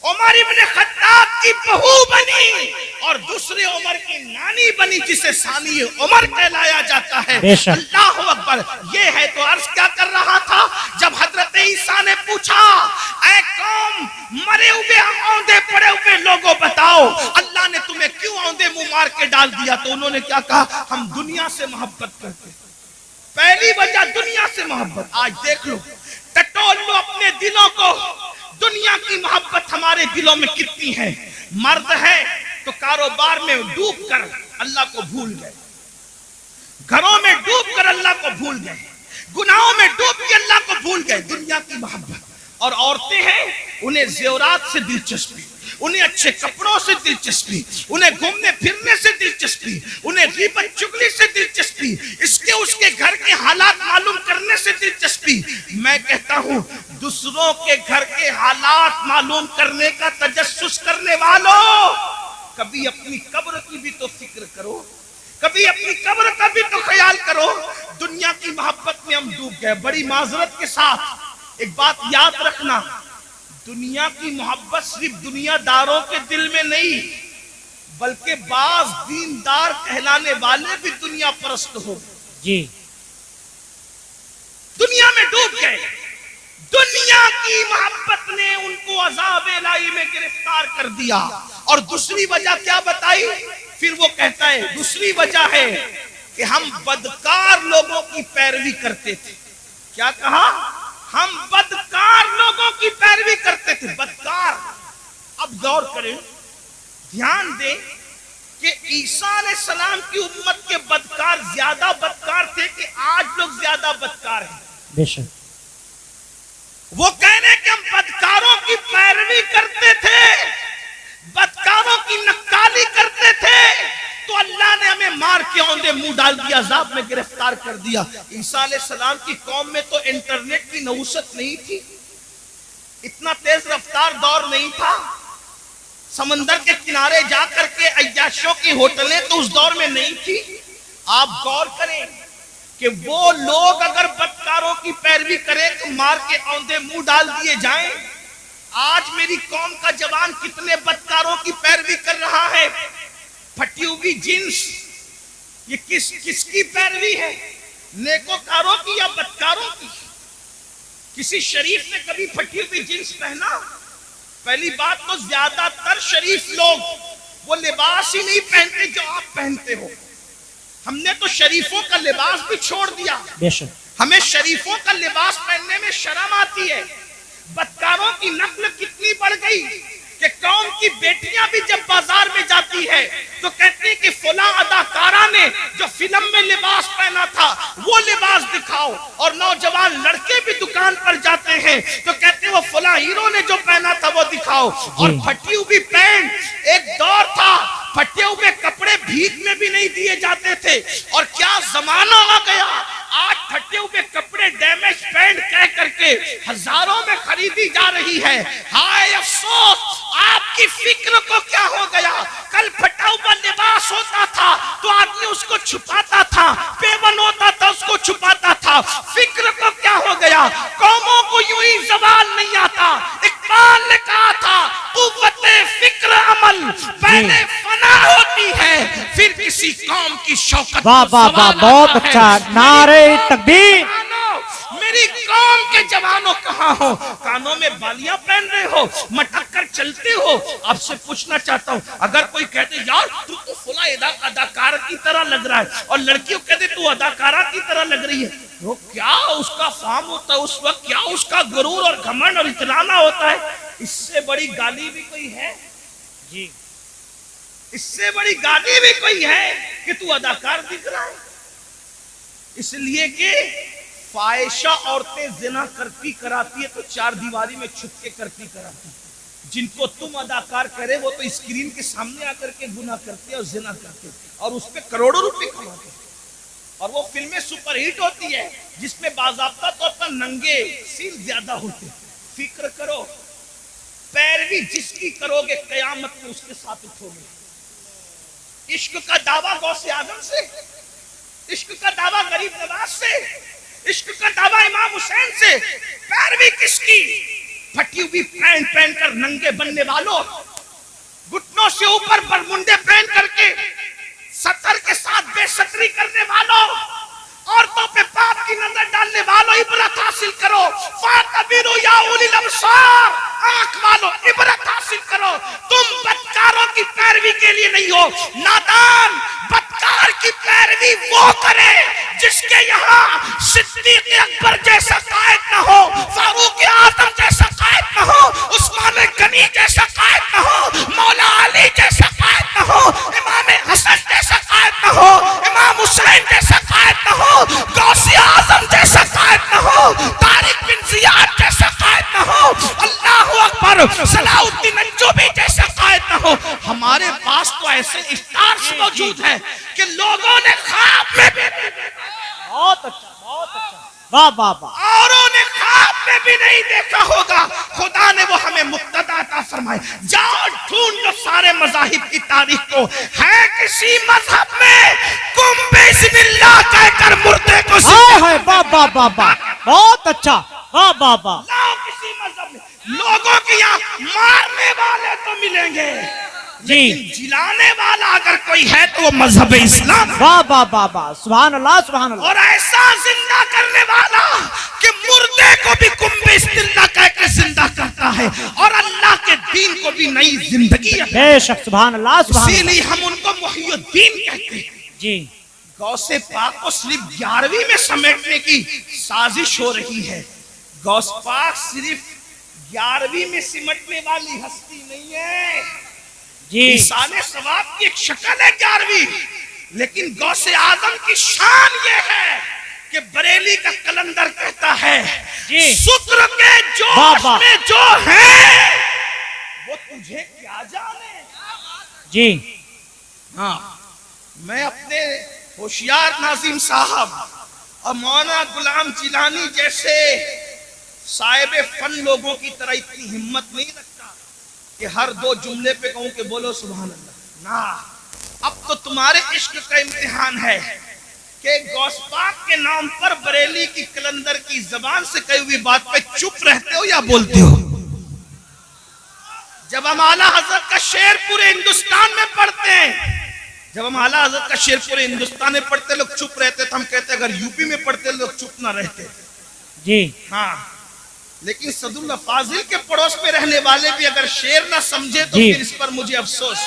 عمر ابن خطاب کی بہو بنی، اور دوسرے عمر کی نانی بنی جسے ثانی عمر کہلایا جاتا ہے. اللہ اکبر. یہ ہے تو عرض کیا کر رہا تھا جب حضرت عیسیٰ نے پوچھا اے قوم مرے ہوئے اوندے پڑے ہوئے لوگوں بتاؤ اللہ نے تمہیں کیوں اوندے منہ مار کے ڈال دیا؟ تو انہوں نے کیا کہا؟ ہم دنیا سے محبت کرتے. پہلی وجہ دنیا سے محبت. آج دیکھ لو، ٹٹول لو اپنے دلوں کو، دنیا کی محبت ہمارے دلوں میں کتنی ہے. مرد ہے تو کاروبار میں ڈوب کر اللہ کو بھول گئے، گھروں میں ڈوب کر اللہ کو بھول گئے، گناہوں میں ڈوب کے اللہ کو بھول گئے. دنیا کی محبت. اور عورتیں ہیں، انہیں زیورات سے دلچسپی، انہیں اچھے کپڑوں سے دلچسپی، انہیں گھومنے پھرنے سے دلچسپی، انہیں غیبت چغلی سے دلچسپی، اس کے گھر کے حالات معلوم کرنے سے دلچسپی. میں کہتا ہوں دوسروں کے گھر کے حالات معلوم کرنے کا تجسس کرنے والوں، کبھی اپنی قبر کی بھی تو فکر کرو، کبھی اپنی قبر کا بھی تو خیال کرو. دنیا کی محبت میں ہم ڈوب گئے. بڑی معذرت کے ساتھ ایک بات یاد رکھنا، دنیا کی محبت صرف دنیا داروں کے دل میں نہیں بلکہ بعض دیندار کہلانے والے بھی دنیا پرست ہو جی دنیا میں ڈوب گئے. دنیا کی محبت نے ان کو عذاب الہی میں گرفتار کر دیا. اور دوسری وجہ کیا بتائی؟ پھر وہ کہتا ہے دوسری وجہ ہے کہ ہم بدکار لوگوں کی پیروی کرتے تھے. کیا کہا؟ ہم بدکار لوگوں کی پیروی کرتے تھے. بدکار. اب غور کریں, دھیان دیں کہ عیسیٰ علیہ السلام کی امت کے بدکار زیادہ بدکار تھے کہ آج لوگ زیادہ بدکار ہیں؟ بے شک. وہ کہنے کہ ہم بدکاروں کی پیروی کرتے تھے, بدکاروں کی نکالی کرتے تھے, تو اللہ نے ہمیں مار کے اوندے منہ ڈال دیا, عذاب میں گرفتار کر دیا. عیسیٰ علیہ السلام کی قوم میں تو انٹرنیٹ کی نوسط نہیں تھی, اتنا تیز رفتار دور نہیں تھا, سمندر کے کنارے جا کر کے عیاشوں کی ہوٹلیں تو اس دور میں نہیں تھی. آپ غور کریں کہ وہ لوگ اگر بدکاروں کی پیروی کریں تو مار کے اوندے منہ ڈال دیے جائیں. آج میری قوم کا جوان کتنے بدکاروں کی پیروی کر رہا ہے. پھٹی ہوئی جنس, یہ کس کی پیروی ہے؟ نیکوکاروں کی یا بدکاروں کی؟ کسی شریف نے کبھی پھٹی ہوئی جنس پہنا؟ پہلی بات تو زیادہ تر شریف لوگ وہ لباس ہی نہیں پہنتے جو آپ پہنتے ہو. ہم نے تو شریفوں کا لباس بھی چھوڑ دیا. بے شک. ہمیں شریفوں کا لباس پہننے میں شرم آتی ہے. بدکاروں کی نقل کتنی بڑھ گئی کہ قوم کی بیٹیاں بھی جب بازار میں جاتی ہے تو کہتے ہیں کہ فلاں اداکارہ نے جو فلم میں لباس پہنا تھا وہ لباس دکھاؤ, اور نوجوان لڑکے بھی دکان پر جاتے ہیں تو کہتے ہیں وہ فلاں ہیرو نے جو پہنا تھا وہ دکھاؤ. اور پھٹی ہوئی پینٹ, ایک دور تھا پھٹے ہوئے کپڑے بھیک میں بھی نہیں دیے جاتے تھے, اور کیا زمانہ آ گیا. آج پھٹے ہوئے کپڑے ڈیمیج پینٹ کہہ کر کے ہزاروں میں خریدی جا رہی ہے. ہائے افسوس, آپ کی فکر کو کیا ہو گیا. کل پھٹا ہوا لباس ہوتا تھا تو آدمی اس کو چھپاتا تھا, پیون ہوتا تھا اس کو چھپاتا تھا. فکر کو کیا ہو گیا. قوموں کو یوں ہی زوال نہیں آتا. اقبال نے کہا تھا قوت فکر عمل پہلے فنا ہوتی ہے پھر کسی قوم کی شوکت. واہ واہ واہ, بہت اچھا. نعرہ تکبیر. میری قوم کے جوانوں کہاں ہو؟ کانوں میں بالیاں پہن رہے ہو, مٹک کر چلتے ہو. آپ سے پوچھنا چاہتا ہوں, اگر کوئی کہتے یار تو فلاں اداکار کی طرح لگ رہا ہے, اور لڑکیوں کہتے تو اداکارہ کی طرح لگ رہی ہے, وہ کیا اس کا فام ہوتا ہے اس وقت, کیا اس کا غرور اور گھمنڈ اور اطلانا ہوتا ہے. اس سے بڑی گالی بھی کوئی ہے؟ جی, اس سے بڑی گالی بھی کوئی ہے کہ تو اداکار دکھ رہا ہے. اس لیے کہ فاحشہ عورتیں زنا کرتی کراتی ہے تو چار دیواری میں چھپ کے کرتی کراتی. جن کو تم اداکار کرے وہ تو اسکرین کے سامنے آ کر کے گناہ کرتے اور زنا کرتے اور اس پہ کروڑوں روپے کماتے, اور وہ فلمیں سپر ہٹ ہوتی ہے جس میں باضابطہ طور پر ننگے سین زیادہ ہوتے. فکر کرو, پیروی جس کی کرو گے قیامت میں اس کے ساتھ اٹھو گے. عشق کا دعویٰ غوث اعظم سے, عشق کا دعویٰ غریب نواز سے, عشق کا دعویٰ امام حسین سے, پیروی کس کی؟ پھٹی ہوئی پینٹ پہن کر ننگے بننے والوں, گھٹنوں سے اوپر برمنڈے پہن کر کے سطر کے ساتھ بے ستری کرنے والوں, عورتوں پہ پاپ کی نظر ڈالنے والوں, عبرت حاصل کرو. فَاعْتَبِرُوا يَا أُولِي الْأَبْصَارِ, آنکھ والوں عبرت حاصل کرو. تم بدکاروں کی پیروی کے لیے نہیں ہو. نادان بدکار کی پیروی وہ کرے جس کے یہاں صدیق اکبر جیسا قائد نہ ہو, فاروق اعظم جیسا قائد نہ ہو, عثمان غنی جیسا قائد نہ ہو, مولا علی جیسا قائد نہ ہو, امام حسن جیسا قائد نہ ہو, امام حسین جیسا قائد نہ ہو, غوث اعظم جیسا قائد نہ ہو, طارق بن زیاد جیسا قائد نہ ہو, اللہ اکبر, صلاح الدین ایوبی جیسا قائد نہ ہو. ہمارے پاس تو ایسے اسٹارز موجود ہیں کہ لوگوں نے خواب میں بھی بہت اچھا, بہت اچھا. واہ واہ واہ, اوروں نے خواب میں بھی نہیں دیکھا ہوگا. خدا نے وہ ہمیں مقتدی عطا فرمائے. جاؤ ڈھونڈ لو سارے مذاہب کی تاریخ کو, ہے کسی مذہب میں قم بسم اللہ کہہ کر مردے کو ہائے واہ واہ واہ واہ, بہت اچھا. واہ واہ واہ. لاؤ کسی مذہب میں. لوگوں کے یہاں مارنے والے تو ملیں گے, لیکن جلانے والا اگر کوئی ہے تو وہ مذہب اسلام. واہ واہ واہ واہ, سبحان اللہ سبحان اللہ. اور ایسا زندہ کرنے والا کہ مردے کو بھی قم بسم اللہ کہہ کے زندہ کرتا ہے, اور اللہ کے دین کو بھی نئی زندگی. بے شک, سبحان اللہ سبحان اللہ. اسی لیے ہم ان کو محی الدین کہتے ہیں. جی, غوث پاک کو صرف 11ویں میں سمیٹنے کی سازش ہو رہی ہے. غوث پاک صرف 11ویں میں سمٹنے والی ہستی نہیں ہے. جی ایصال ثواب کی ایک شکل ہے 11ویں، لیکن غوث اعظم کی شان یہ ہے کہ بریلی کا کلندر کہتا ہے جی شکر کے جوش بابا میں جو ہے وہ تجھے کیا جانے. جی ہاں میں اپنے ہوشیار ناظم صاحب اور مولانا غلام جیلانی جیسے صاحب فن لوگوں کی طرح اتنی ہمت نہیں رکھتا کہ ہر 2 جملے پہ کہوں کہ بولو سبحان اللہ. نا اب تو تمہارے عشق کا امتحان ہے کہ غوث پاک کے نام پر بریلی کی کلندر کی زبان سے کہی ہوئی بات پہ چپ رہتے ہو یا بولتے ہو. جب ہم اعلیٰ حضرت کا شعر پورے ہندوستان میں پڑھتے ہیں، جب ہم اعلیٰ حضرت کا شعر پورے ہندوستان میں پڑھتے لوگ چپ رہتے تو ہم کہتے اگر یوپی میں پڑھتے لوگ چپ نہ رہتے. جی ہاں لیکن صد اللہ فاضل کے پڑوس میں رہنے والے بھی اگر شعر نہ سمجھے تو جی پھر اس پر مجھے افسوس.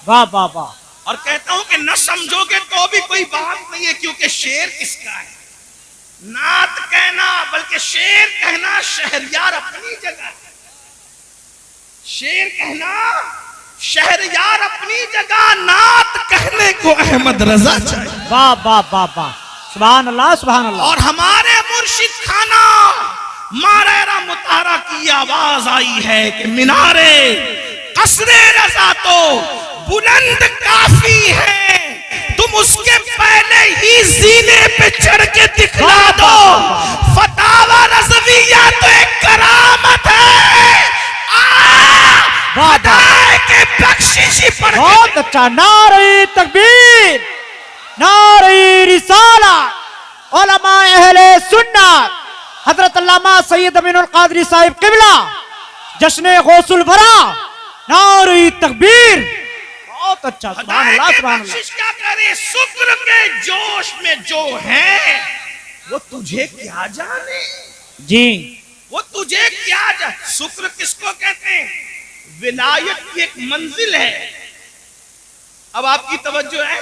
واہ واہ واہ. اور کہتا ہوں کہ نہ سمجھو گے تو بھی کوئی بات نہیں ہے، کیونکہ شعر کس کا ہے؟ نعت کہنا بلکہ شعر کہنا شہریار اپنی جگہ ہے. شعر کہنا شہریار اپنی جگہ، نعت کہنے کو احمد رضا چاہیے. واہ واہ واہ واہ. سبحان اللہ سبحان اللہ. اور ہمارے مرشد خانہ ماریرہ مطہرہ کی آواز آئی ہے کہ مینارے قصر رضا تو بلند کافی ہے، تم اس کے پہلے ہی زینے پہ چڑھ کے دکھلا دو. فتاوی رضویہ تو ایک کرامت ہے، خدائے کے بخششی پر. بہت اچھا. نعرہ تکبیر، نعرہ رسالت. علماء اہل سنت حضرت علامہ سید امین القادری صاحب قبلہ جشن غوث الورا. نعرہ تکبیر. بہت اچھا. سبحان اللہ سبحان اللہ. بخشش کیا کرے، شکر کے جوش میں جو ہے وہ تجھے کیا جانے. جی وہ تجھے کیا جانے. شکر کس کو کہتے ہیں؟ ولایت کی ایک منزل ہے. اب آپ کی توجہ ہے،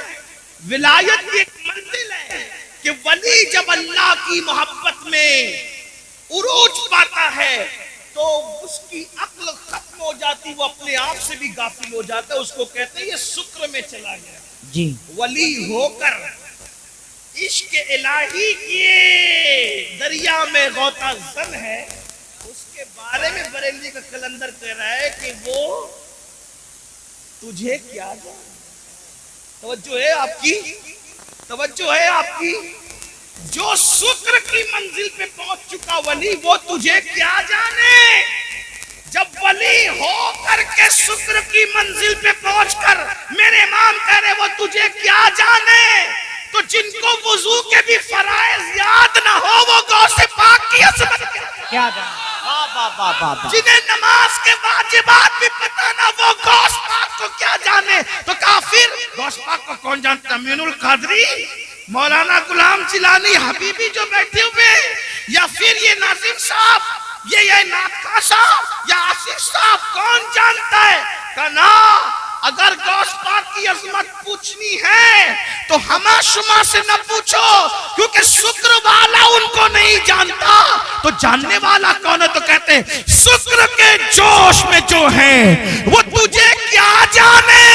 ولایت کی ایک منزل ہے کہ ولی جب اللہ کی محبت میں عروج پاتا ہے تو اس کی عقل ختم ہو جاتی، وہ اپنے آپ سے بھی غافل ہو جاتا ہے. اس کو کہتے ہیں یہ شکر میں چلا گیا. جی ولی ہو کر عشق الہی کے دریا میں غوطہ زن ہے، اس کے بارے میں بریلی کا کلندر کہہ رہا ہے کہ وہ تجھے کیا جانے. توجہ ہے آپ کی، توجہ ہے آپ کی. جو شکر کی منزل پہ پہنچ چکا ولی وہ تجھے کیا جانے. جب ولی ہو کر کے شکر کی منزل پہ پہنچ کر میرے امام کہہ رہے وہ تجھے کیا جانے، تو جن کو وضو کے بھی فرائض یاد نہ ہو وہ غوث پاک کی عظمت کیا جانے. واہ واہ واہ واہ واہ. جنہیں نماز کے واجبات بھی پتہ نہ وہ غوث پاک کو کیا جانے. تو کافر غوث پاک کو کون جانتا؟ امین القادری، مولانا غلام جیلانی، حبیبی جو بیٹھے ہوئے، یا پھر یہ ناظم صاحب، یہ نعت صاحب یا آصف صاحب، کون جانتا ہے؟ کہنا اگر غوث پاک کی عظمت پوچھنی ہے تو ہما شما سے نہ پوچھو، کیونکہ شکر والا ان کو نہیں جانتا. تو جاننے والا کون ہے؟ تو کہتے ہیں شکر کے جوش میں جو ہے وہ تجھے کیا جانے.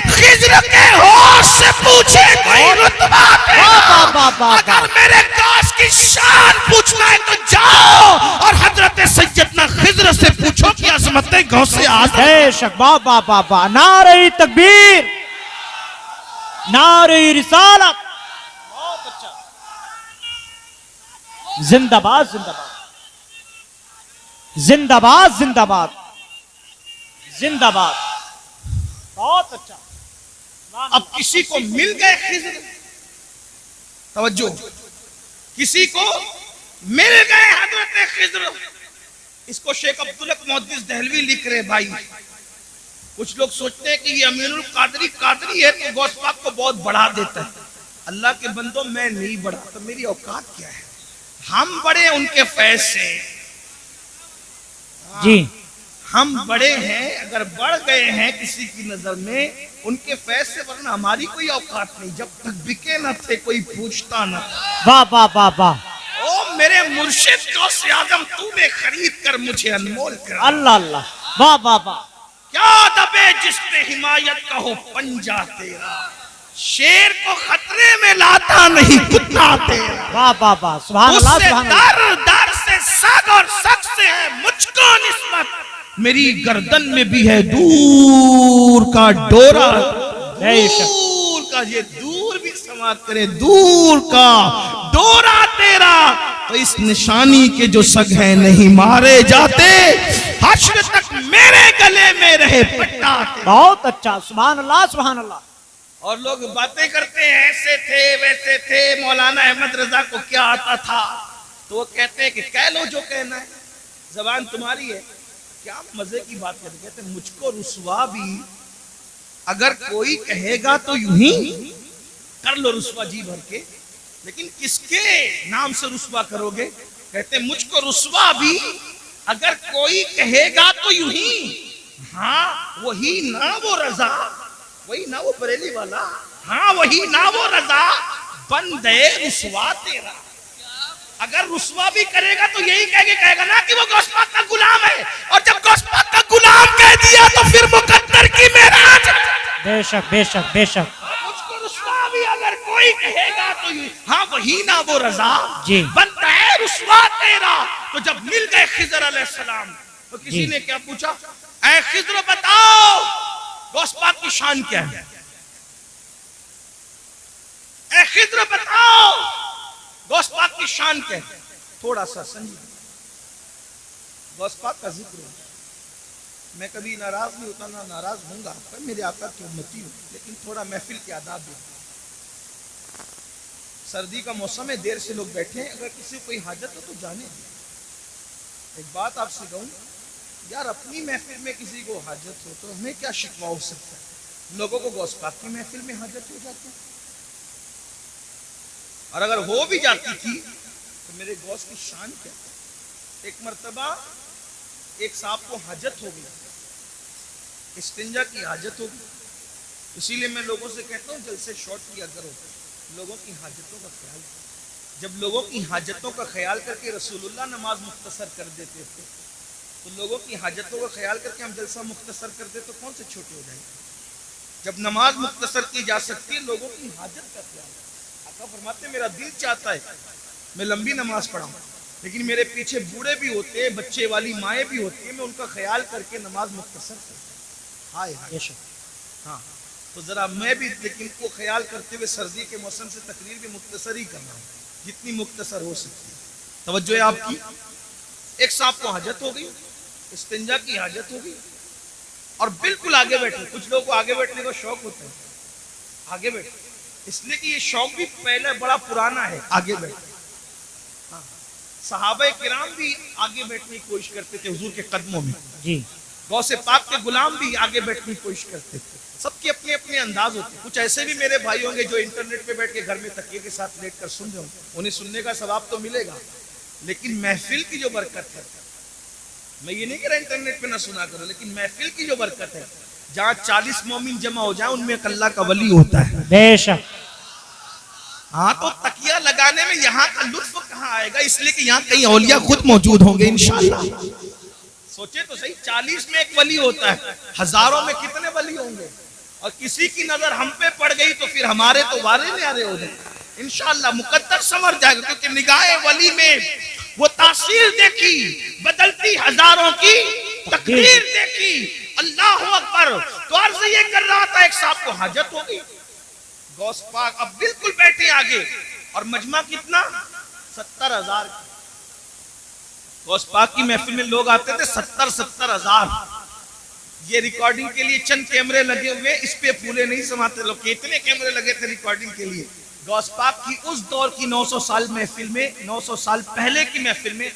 خضر کے ہوش سے پوچھے کوئی رتبہ تیرا، اگر میرے غوث کی شان پوچھنا ہے تو جاؤ اور حضرت سیدنا خضر سے پوچھو کہ عظمت غوث اعظم. بے شک. واہ واہ واہ واہ. نعرہ تکبیر، نعرہ رسالت. بہت اچھا. زندہ باد زندہ باد، زندہ باد زندہ باد، زندہ باد. بہت اچھا. اب کسی کو مل گئے خضر، توجہ، کسی کو مل گئے حضرت خضر. اس کو شیخ عبدالحق محدث دہلوی لکھ رہے بھائی. کچھ لوگ سوچتے ہیں کہ یہ امین القادری قادری ہے تو غوث پاک کو بہت بڑھا دیتا ہے. اللہ کے بندوں میں نہیں بڑھاتا، میری اوقات کیا ہے؟ ہم بڑے ان کے فیض سے. جی ہم بڑے ہیں، اگر بڑھ گئے ہیں کسی کی نظر میں ان کے فیض سے، ورنہ ہماری کوئی اوقات نہیں، جب تک بکے نہ تھے کوئی پوچھتا نہ تھا۔ واہ واہ واہ واہ، او میرے مرشد غوث اعظم تو نے خرید کر مجھے انمول کر، اللہ اللہ، واہ واہ واہ، کیا دبے جس پہ حمایت کا ہو پنجہ تیرا، شیر کو خطرے میں لاتا نہیں کتا تیرا، واہ واہ واہ، سبحان اس اللہ سے سبحان اللہ، در در سے سگ اور سگ سے ہے مجھ کو نسبت، میری گردن میں بھی ہے دور کا ڈورا، بے شک، دور کا، یہ دور بھی سماعت کرے، دور کا ڈورا تیرا، تو اس نشانی کے جو سگ ہیں نہیں مارے جاتے، حشر تک میرے گلے میں رہے پٹا تیرا۔ بہت اچھا، سبحان اللہ سبحان اللہ۔ اور لوگ باتیں کرتے ہیں ایسے تھے ویسے تھے، مولانا احمد رضا کو کیا آتا تھا، تو وہ کہتے ہیں کہ کہہ لو جو کہنا ہے، زبان تمہاری ہے۔ کیا مزے کی بات کرتے، کہتے ہیں مجھ کو رسوا بھی اگر کوئی کہے گا تو یوں ہی کر لو رسوا جی بھر کے، لیکن کس کے نام سے رسوا کرو گے؟ کہتے ہیں مجھ کو رسوا بھی اگر کوئی کہے گا تو یوں ہی، ہاں وہی نہ وہ رضا، وہی نہ وہ بریلی والا، ہاں وہی نہ وہ رضا، بندے رسوا تیرا۔ اگر رسوا بھی کرے گا تو یہی کہے گا نا کہ وہ غوث پاک کا غلام ہے، اور جب غوث پاک کا غلام کہہ دیا تو پھر مقدر کی معراج۔ بے شک بے شک بے شک، مجھ کو رسوا بھی اگر کوئی کہے گا تو ہاں وہی نہ وہ رضا، جی، بنتا ہے رسوا تیرا۔ تو جب مل گئے خضر علیہ السلام تو کسی نے کیا پوچھا، اے خضر بتاؤ غوث پاک کی شان کیا ہے، اے خضر بتاؤ غوث پاک کی شان کیا ہے؟ تھوڑا سا سنجیدہ، غوث پاک کا ذکر ہے، میں کبھی ناراض نہیں ہوتا، نہ ناراض ہوں گا، پر میرے آقا کی امتی ہوں، لیکن تھوڑا محفل کے آداب بھی۔ سردی کا موسم ہے، دیر سے لوگ بیٹھے ہیں، اگر کسی کو کوئی حاجت ہو تو جانے دیں۔ ایک بات آپ سے کہوں یار، اپنی محفل میں کسی کو حاجت ہو تو ہمیں کیا شکوہ ہو سکتا ہے، لوگوں کو غوث پاک کی محفل میں حاجت ہو جاتی ہے، اور اگر ہو بھی جاتی تھی تو میرے غوث کی شان کیا ہے۔ ایک مرتبہ ایک صاحب کو حاجت ہو گئی، استنجا کی حاجت ہو گئی، اسی لیے میں لوگوں سے کہتا ہوں جلسے شارٹ کیا کرو، لوگوں کی حاجتوں کا خیال کرو۔ جب لوگوں کی حاجتوں کا خیال کر کے رسول اللہ نماز مختصر کر دیتے تھے، تو لوگوں کی حاجتوں کا خیال کر کے ہم جلسہ مختصر کر دیں تو کون سے چھوٹے ہو جائیں گے؟ جب نماز مختصر کی جا سکتی ہے، لوگوں کی حاجت کا خیال۔ آقا فرماتے ہیں میرا دل چاہتا ہے میں لمبی نماز پڑھاؤں، لیکن میرے پیچھے بوڑھے بھی ہوتے ہیں، بچے والی مائیں بھی ہوتی ہیں، میں ان کا خیال کر کے نماز مختصر کرتا ہوں۔ ہائے ہاں، تو ذرا میں بھی لیکن کو خیال کرتے ہوئے سردی کے موسم سے تقریر بھی مختصر ہی کرنا ہوں، جتنی مختصر ہو سکتی ہے۔ توجہ ہے آپ کی۔ ایک صاحب کو حاجت ہو گئی، استنجا کی حاجت ہو گئی، اور بالکل آگے بیٹھے۔ کچھ لوگوں کو آگے بیٹھنے کا شوق ہوتا ہے، آگے بیٹھے، اس لیے کہ یہ شوق بھی پہلے بڑا پرانا ہے، آگے بیٹھے۔ صحابہ کرام بھی آگے بیٹھنے کی کوشش کرتے تھے حضور کے قدموں میں، جی، غوث پاک کے غلام بھی آگے بیٹھنے کی کوشش کرتے تھے۔ سب کے اپنے اپنے انداز ہوتے ہیں۔ کچھ ایسے بھی میرے بھائی ہوں گے جو انٹرنیٹ پہ بیٹھ کے گھر میں تکیے کے ساتھ لیٹ کر سن رہے ہوں، انہیں سننے کا ثواب تو ملے گا، لیکن محفل کی جو برکت ہے، میں یہ نہیں کہہ رہا انٹرنیٹ پہ نہ سنا کرو، لیکن محفل کی جو برکت ہے، جہاں 40 مومن جمع ہو جائیں ان میں ایک اللہ کا ولی ہوتا ہے۔ بے شک، ہاں تو تکیہ لگانے میں یہاں کا لطف کہاں آئے گا، اس لیے کہ یہاں کئی اولیاء خود موجود ہوں گے انشاءاللہ۔ سوچے تو صحیح، 40 میں ایک ولی ہوتا ہے، ہزاروں میں کتنے ولی ہوں گے، اور کسی کی نظر ہم پہ پڑ گئی تو پھر ہمارے تو وارے نیارے ہو جائیں انشاءاللہ، مقدر سمر جائے گا، کیونکہ نگاہ ولی میں وہ تاثیر دیکھی، بدلتی ہزاروں کی تقدیر دیکھی۔ اللہ اکبر۔ تو عرض یہ کر رہا تھا، ایک صاحب کو حاجت ہو گئی، غوث پاک اب بالکل بیٹھے آگے، اور مجمع کتنا؟ 70,000۔ غوث پاک کی محفل میں لوگ آتے تھے 70,000۔ یہ ریکارڈنگ کے لیے چند کیمرے لگے ہوئے، اس پہ پھولے نہیں سماتے لوگ، کتنے کیمرے لگے تھے ریکارڈنگ کے لیے۔ غوث پاک کی اس دور کی 900 سال محفل میں، 900 سال پہلے کی محفل میں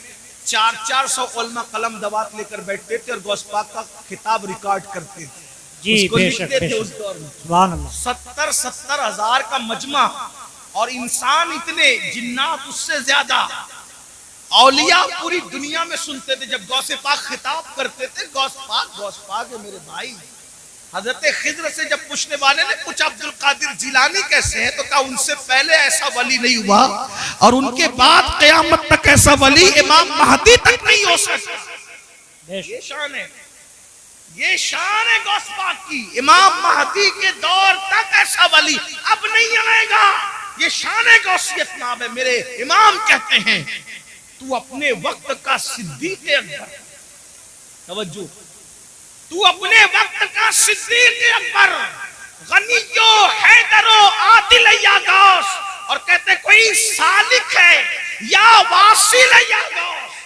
400 علماء قلم دوات لے کر بیٹھتے تھے اور غوث پاک کا خطاب ریکارڈ کرتے تھے، جی، اس کو بے لکھتے شک، بے تھے شک، اس دور میں۔ سبحان اللہ۔ 70,000 کا مجمع، اور انسان اتنے، جنات اس سے زیادہ، اولیاء پوری دنیا میں سنتے تھے جب غوث پاک خطاب کرتے تھے، غوث پاک ہے میرے بھائی. حضرت خضر سے جب پوچھنے والے نے پوچھا عبد القادر جیلانی کیسے ہیں، تو کہا ان سے پہلے ایسا ولی نہیں ہوا اور ان کے بعد قیامت تک ایسا ولی امام مہدی تک نہیں ہو سکتا. یہ شان ہے، یہ شان ہے غوث پاک کی. امام مہدی کے دور تک ایسا ولی اب نہیں آئے گا. یہ شان غوثیت نام ہے. میرے امام کہتے ہیں تو اپنے وقت کا صدیق اکبر، توجہ، تو اپنے وقت کا صدیق اکبر، غنیو حیدرو عادل یا غوث. اور کہتے کوئی سالک ہے یا واصل ہے یا غوث.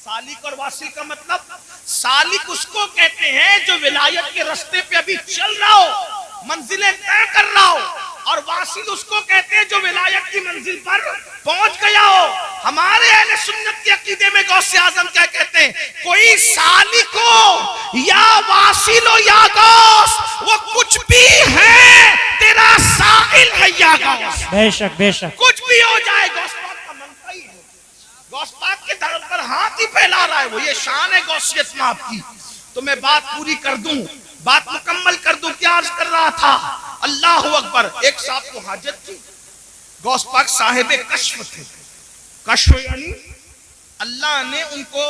سالک اور واصل کا مطلب، سالک اس کو کہتے ہیں جو ولایت کے رستے پہ ابھی چل رہا ہو، منزلیں طے کر رہا ہو، اور واصل اس کو کہتے ہیں جو ولایت کی منزل پر پہنچ گیا ہو. ہمارے اہل سنت کے عقیدے میں غوث اعظم کیا کہتے ہیں، کوئی سالک ہو یا واصل ہو یا غوث، وہ کچھ بھی ہے تیرا سائل ہے یا غوث. بے شک بے شک، کچھ بھی ہو جائے غوث پاک کا منفع ہی ہے. غوث پاک کے در پر ہاتھ ہی پھیلا رہا ہے وہ. یہ شان ہے غوثیت میں آپ کی. تو میں بات پوری کر دوں، بات مکمل کر دوں. کیا عرض کر رہا تھا؟ اللہ اکبر. ایک صاحب کو حاجت تھی، غوث پاک صاحب کشف تھے. کشف یعنی اللہ نے ان کو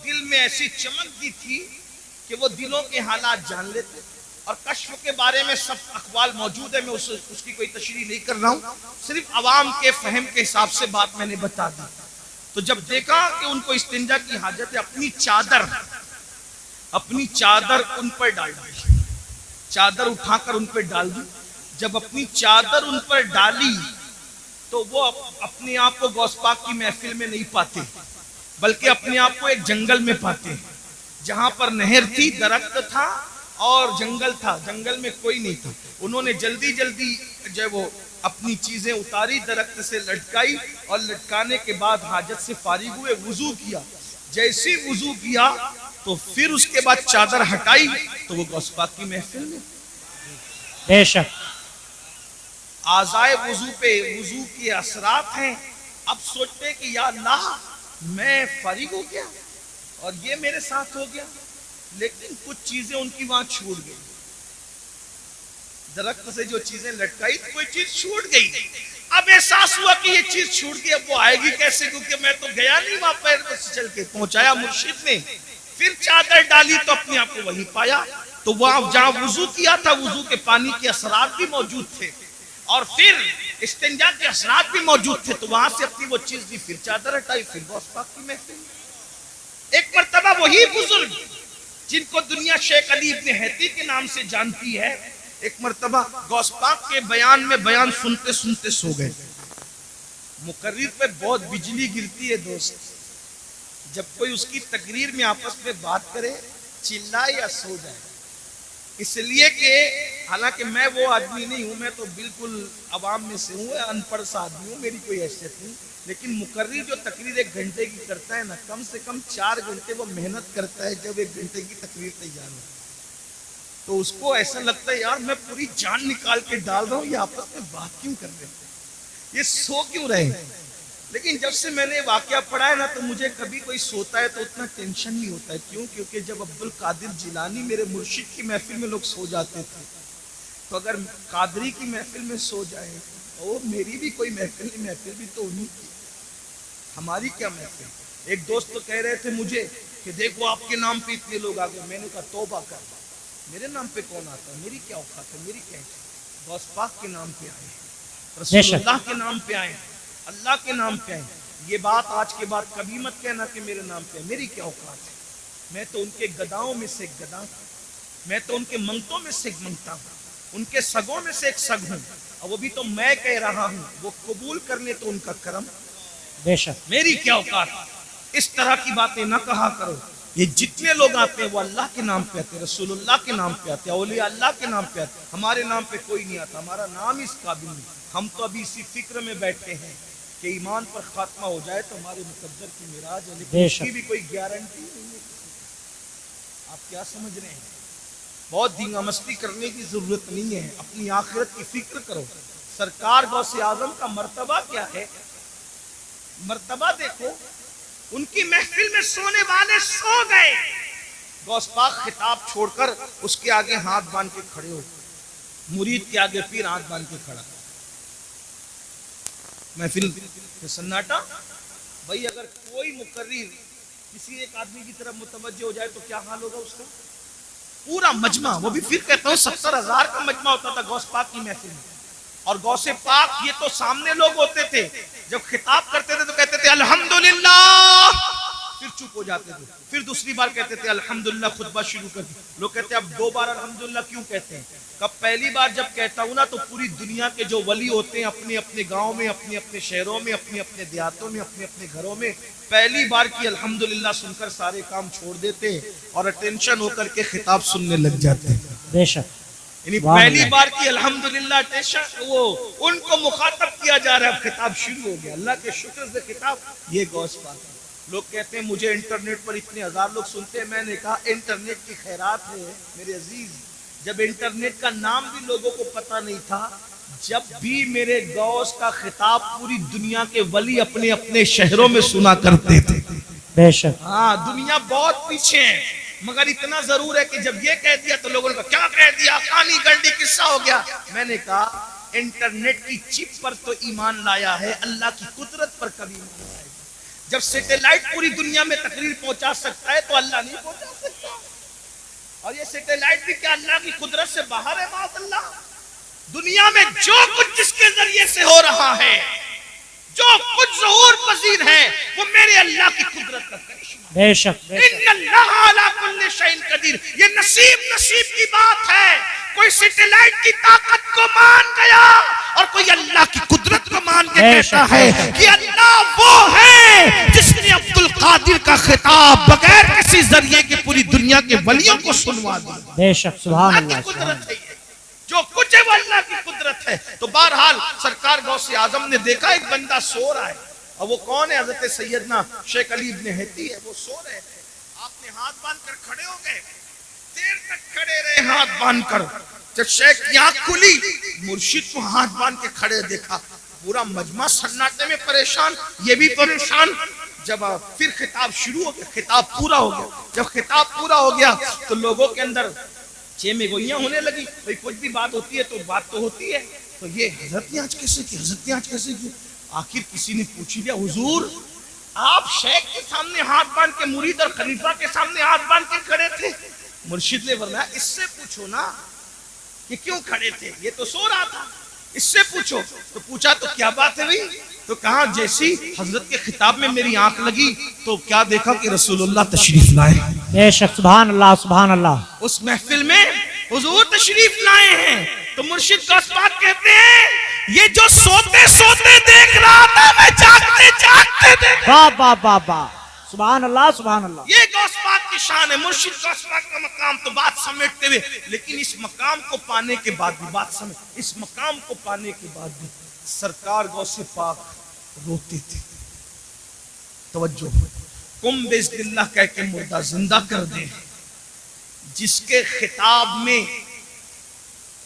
دل میں ایسی چمک دی تھی کہ وہ دلوں کے حالات جان لیتے. اور کشف کے بارے میں سب اقوال موجود ہے، میں اس کی کوئی تشریح نہیں کر رہا ہوں، صرف عوام کے فہم کے حساب سے بات میں نے بتا دی. تو جب دیکھا کہ ان کو استنجا کی حاجت ہے، اپنی چادر ان پر ڈال دی. چادر اٹھا کر ان پر ڈال دی. جب اپنی چادر ان پر ڈالی تو وہ اپنے آپ کو غوث پاک کی محفل میں نہیں پاتے، بلکہ اپنے آپ کو ایک جنگل میں پاتے، جہاں پر نہر تھی، درخت تھا اور جنگل تھا. جنگل میں کوئی نہیں تھا. انہوں نے جلدی جو وہ اپنی چیزیں اتاری، درخت سے لٹکائی، اور لٹکانے کے بعد حاجت سے فارغ ہوئے، وضو کیا. جیسی وضو کیا تو پھر اس کے بعد چادر ہٹائی تو وہ غوث پاک کی محفل میں. بے شک، اعضائے وضو پہ وضو کے اثرات ہیں. اب سوچتے کہ یا اللہ میں فارغ ہو گیا اور یہ میرے ساتھ ہو گیا، لیکن کچھ چیزیں ان کی وہاں چھوٹ گئی. درخت سے جو چیزیں لٹکائی کوئی چیز چھوٹ گئی. اب احساس ہوا کہ یہ چیز چھوٹ گئی، اب وہ آئے گی کیسے، کیونکہ میں تو گیا نہیں وہاں پیر سے چل کے. پہنچایا مرشد نے، پھر چادر ڈالی تو اپنے آپ کو وہی پایا. تو وہاں جہاں وضو کیا تھا، وضو کے پانی کے اثرات بھی موجود تھے، اور پھر استنجا کے اثرات بھی موجود تھے. تو وہاں سے اپنی وہ چیز دی، پھر چادر ہٹائی، پھر غوث پاک کی محفل. ایک مرتبہ وہی بزرگ جن کو دنیا شیخ علی ابن حیتی کے نام سے جانتی ہے، ایک مرتبہ غوث پاک کے بیان میں بیان سنتے سنتے سو گئے. مقرر پہ بہت بجلی گرتی ہے دوست. جب کوئی اس کی تقریر میں آپس میں بات کرے، چلائے یا سو جائے. اس لیے کہ حالانکہ میں وہ آدمی نہیں ہوں، میں تو بالکل عوام میں سے ہوں، ان پڑھ سا آدمی ہوں، میری کوئی حیثیت نہیں. لیکن مقرر جو تقریر 1 گھنٹے کی کرتا ہے نا، کم سے کم 4 گھنٹے وہ محنت کرتا ہے جب 1 گھنٹے کی تقریر تیار ہو. تو اس کو ایسا لگتا ہے یار میں پوری جان نکال کے ڈال رہا ہوں، یہ آپس میں بات کیوں کر رہے ہیں، یہ سو کیوں رہے. لیکن جب سے میں نے واقعہ پڑھا ہے نا، تو مجھے کبھی کوئی سوتا ہے تو اتنا ٹینشن نہیں ہوتا ہے. کیوں؟ کیونکہ جب عبد القادر جیلانی میرے مرشد کی محفل میں لوگ سو جاتے تھے، تو اگر قادری کی محفل میں سو جائے تو میری بھی کوئی محفل نہیں، محفل بھی تو انہیں کی، ہماری کیا محفل. ایک دوست تو کہہ رہے تھے مجھے کہ دیکھو آپ کے نام پہ اتنے لوگ آ گئے. میں نے کہا توبہ کر، میرے نام پہ کون آتا ہے، میری کیا اوقات ہے، میری کیا ہے. غوث پاک کے نام پہ آئے، رسول اللہ کے نام پہ آئے، اللہ کے نام پہ آئے. یہ بات آج کے بعد کبھی مت کہنا کہ میرے نام پہ ہے، میری کیا اوقات ہے. میں تو ان کے گداؤں میں سے ایک گدا ہوں، میں تو ان کے منگتوں میں سے ایک منگتا ہوں، ان کے سگوں میں سے ایک سگ ہوں، اور وہ بھی تو میں کہہ رہا ہوں، وہ قبول کر لے تو ان کا کرم. بے شک، میری کیا اوقات. اس طرح کی باتیں نہ کہا کرو. یہ جتنے لوگ آتے ہیں وہ اللہ کے نام پہ آتے ہیں، رسول اللہ کے نام پہ آتے ہیں، اولیاء اللہ کے نام پہ آتے ہیں. ہمارے نام پہ کوئی نہیں آتا، ہمارا نام اس قابل نہیں. ہم تو ابھی اسی فکر میں بیٹھے ہیں کہ ایمان پر خاتمہ ہو جائے تو ہمارے مقدر کی معراج ہے، لیکن اس کی بھی کوئی گارنٹی نہیں ہے. آپ کیا سمجھ رہے ہیں؟ بہت دھینگا مستی کرنے کی ضرورت نہیں ہے، اپنی آخرت کی فکر کرو. سرکار غوث اعظم کا مرتبہ کیا ہے؟ مرتبہ دیکھو. ان کی محفل میں سونے والے سو گئے. غوث پاک خطاب چھوڑ کر اس کے آگے ہاتھ باندھ کے کھڑے ہو. مرید کے آگے پیر ہاتھ باندھ کے کھڑا. محفل میں سناٹا. بھائی اگر کوئی مقرر کسی ایک آدمی کی طرف متوجہ ہو جائے تو کیا حال ہوگا اس کا؟ پورا مجمع, وہ بھی پھر کہتا ہوں 70,000 کا مجمع ہوتا تھا غوث پاک کی محفل میں. اور غوث پاک یہ تو سامنے لوگ ہوتے تھے, جب خطاب کرتے تھے تو کہتے تھے الحمدللہ, پھر چپ ہو جاتے تھے. پھر دوسری بار کہتے تھے الحمدللہ, خطبہ شروع کر دیا. لوگ کہتے ہیں اب 2 بار الحمدللہ کیوں کہتے ہیں؟ کب پہلی بار جب کہتا ہوں نا تو پوری دنیا کے جو ولی ہوتے ہیں اپنے اپنے گاؤں میں, اپنے اپنے شہروں میں, اپنے اپنے دیہاتوں میں, اپنے اپنے گھروں میں پہلی بار کی الحمدللہ سن کر سارے کام چھوڑ دیتے اور اٹینشن ہو کر کے خطاب سننے لگ جاتے. بے شک, یعنی پہلی بار کی الحمدللہ اٹینشن وہ ان کو مخاطب کیا جا رہا ہے. اب خطاب شروع ہو گیا, اللہ کے شکر سے خطاب. یہ غوث پاک ہے. لوگ کہتے ہیں مجھے انٹرنیٹ پر اتنے ہزار لوگ سنتے ہیں. میں نے کہا انٹرنیٹ کی خیرات ہے میرے عزیز. جب انٹرنیٹ کا نام بھی لوگوں کو پتہ نہیں تھا, جب بھی میرے غوث کا خطاب پوری دنیا کے ولی اپنے اپنے شہروں میں سنا کرتے تھے. بے شک. ہاں دنیا بہت پیچھے ہے, مگر اتنا ضرور ہے کہ جب یہ کہہ دیا تو لوگوں نے کہا کیا کہہ دیا, کہانی گنڈی قصہ ہو گیا. میں نے کہا انٹرنیٹ کی چپ پر تو ایمان لایا ہے, اللہ کی قدرت پر کبھی ایمان لایا ہے. جب سیٹلائٹ پوری دنیا میں تقریر پہنچا سکتا ہے تو اللہ نہیں پہنچا سکتا. اور یہ سیٹلائٹ بھی کیا اللہ کی قدرت سے باہر ہے؟ معاذ اللہ. دنیا میں جو کچھ جس کے ذریعے سے ہو رہا ہے, جو کچھ ظہور پذیر ہے, وہ میرے اللہ کی قدرت کا کرشمہ. بے شک. ان اللہ علی کل شیء قدیر. یہ نصیب کی بات ہے. کوئی سیٹلائٹ کی طاقت کو مان گیا اور کوئی اللہ کی قدرت کو مان کے کہتا ہے کہ اللہ وہ ہے جس نے عبد القادر کا خطاب بغیر کسی ذریعے کے پوری دنیا کے ولیوں کو سنوا دیا. بے شک, سبحان اللہ. اللہ کی قدرت ہے. جو کچھ ہے وہ اللہ کی قدرت ہے. تو بہرحال سرکار غوث اعظم نے دیکھا ایک بندہ سو رہا ہے. اور وہ کون ہے؟ حضرت سیدنا شیخ علی ابن ہیتی ہے. وہ سو رہے تھے. آپ نے ہاتھ باندھ کر کھڑے ہو گئے, دیر تک کھڑے رہے ہاتھ باندھ کر. جب شیخ کی آنکھ کھلی, مرشد کو ہاتھ باندھ کے کھڑے دیکھا. پورا مجمع سناٹے میں پریشان, یہ بھی پریشان. جب پھر خطاب شروع ہو گیا, خطاب پورا ہو گیا. جب خطاب پورا ہو گیا تو لوگوں کے اندر چیمے گوئیاں ہونے لگی. بھئی کچھ بھی بات ہوتی ہے تو بات تو ہوتی ہے. تو یہ حضرت نے آج کیسے کی, حضرت نے آج کیسے کی. آخر کسی نے پوچھ لیا, حضور آپ شیخ کے سامنے ہاتھ باندھ کے, مرید اور خلیفہ کے سامنے ہاتھ باندھ کے کھڑے تھے. مرشد نے فرمایا اس سے پوچھو نا کہ کیوں کھڑے تھے, یہ تو سو رہا تھا, اس سے پوچھو. تو پوچھا تو کیا بات ہے بھئی؟ تو کہا جیسی حضرت کے خطاب میں میری آنکھ لگی تو کیا دیکھا کہ رسول اللہ تشریف لائے. بے شک, سبحان اللہ, سبحان اللہ. اس محفل میں حضور تشریف لائے ہیں. تو مرشد غوث پاک کہتے ہیں یہ جو سوتے سوتے دیکھ رہا تھا میں جاگتے جاگتے دیکھ. واہ واہ واہ واہ, سبحان اللہ, سبحان اللہ. یہ غوث پاک کی شان ہے. مرشد غوث پاک کا مقام تو بات سمیٹتے ہوئے, لیکن اس مقام کو پانے کے بعد بھی بات سمیٹ, اس مقام کو پانے کے بعد بھی سرکار غوث پاک روتے تھے. توجہ, کم باذن اللہ کہہ کے مردہ زندہ کر دے. جس کے خطاب میں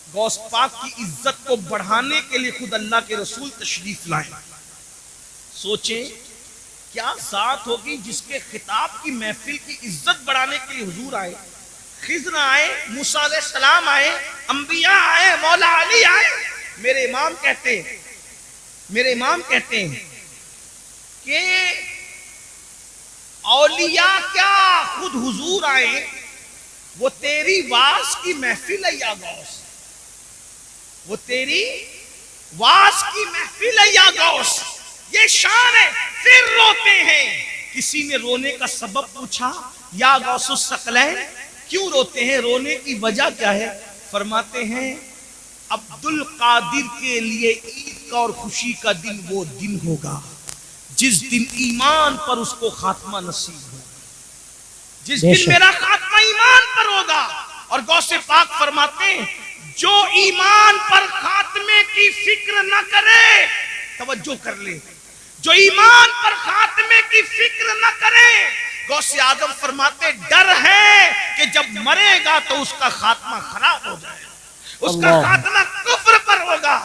غوث پاک کی عزت کو بڑھانے کے لیے خود اللہ کے رسول تشریف لائے. سوچیں کیا ذات ہوگی جس کے خطاب کی محفل کی عزت بڑھانے کے لیے حضور آئے, خضر آئے, موسیٰ علیہ السلام آئے, انبیاء آئے, مولا علی آئے. میرے امام کہتے ہیں کہ اولیاء کیا خود حضور آئے, وہ تیری واز کی محفل ہے یا غوث, وہ تیری واز کی محفل ہے یا غوث. یہ شان ہے. پھر روتے ہیں. کسی نے رونے کا سبب پوچھا, یا غوث الثقلین کیوں روتے ہیں, رونے کی وجہ کیا ہے؟ فرماتے ہیں عبد القادر کے لیے عید کا اور خوشی کا دن وہ دن ہوگا جس دن ایمان پر اس کو خاتمہ نصیب ہوگا, جس دن میرا خاتمہ ایمان پر ہوگا. اور غوث پاک فرماتے ہیں جو ایمان پر خاتمے کی فکر نہ کرے, توجہ کر لے, جو ایمان پر خاتمے کی فکر نہ کرے, غوث اعظم فرماتے ڈر ہے کہ جب مرے گا تو اس کا خاتمہ خراب ہو جائے گا, اس کا خاتمہ کفر پر ہوگا.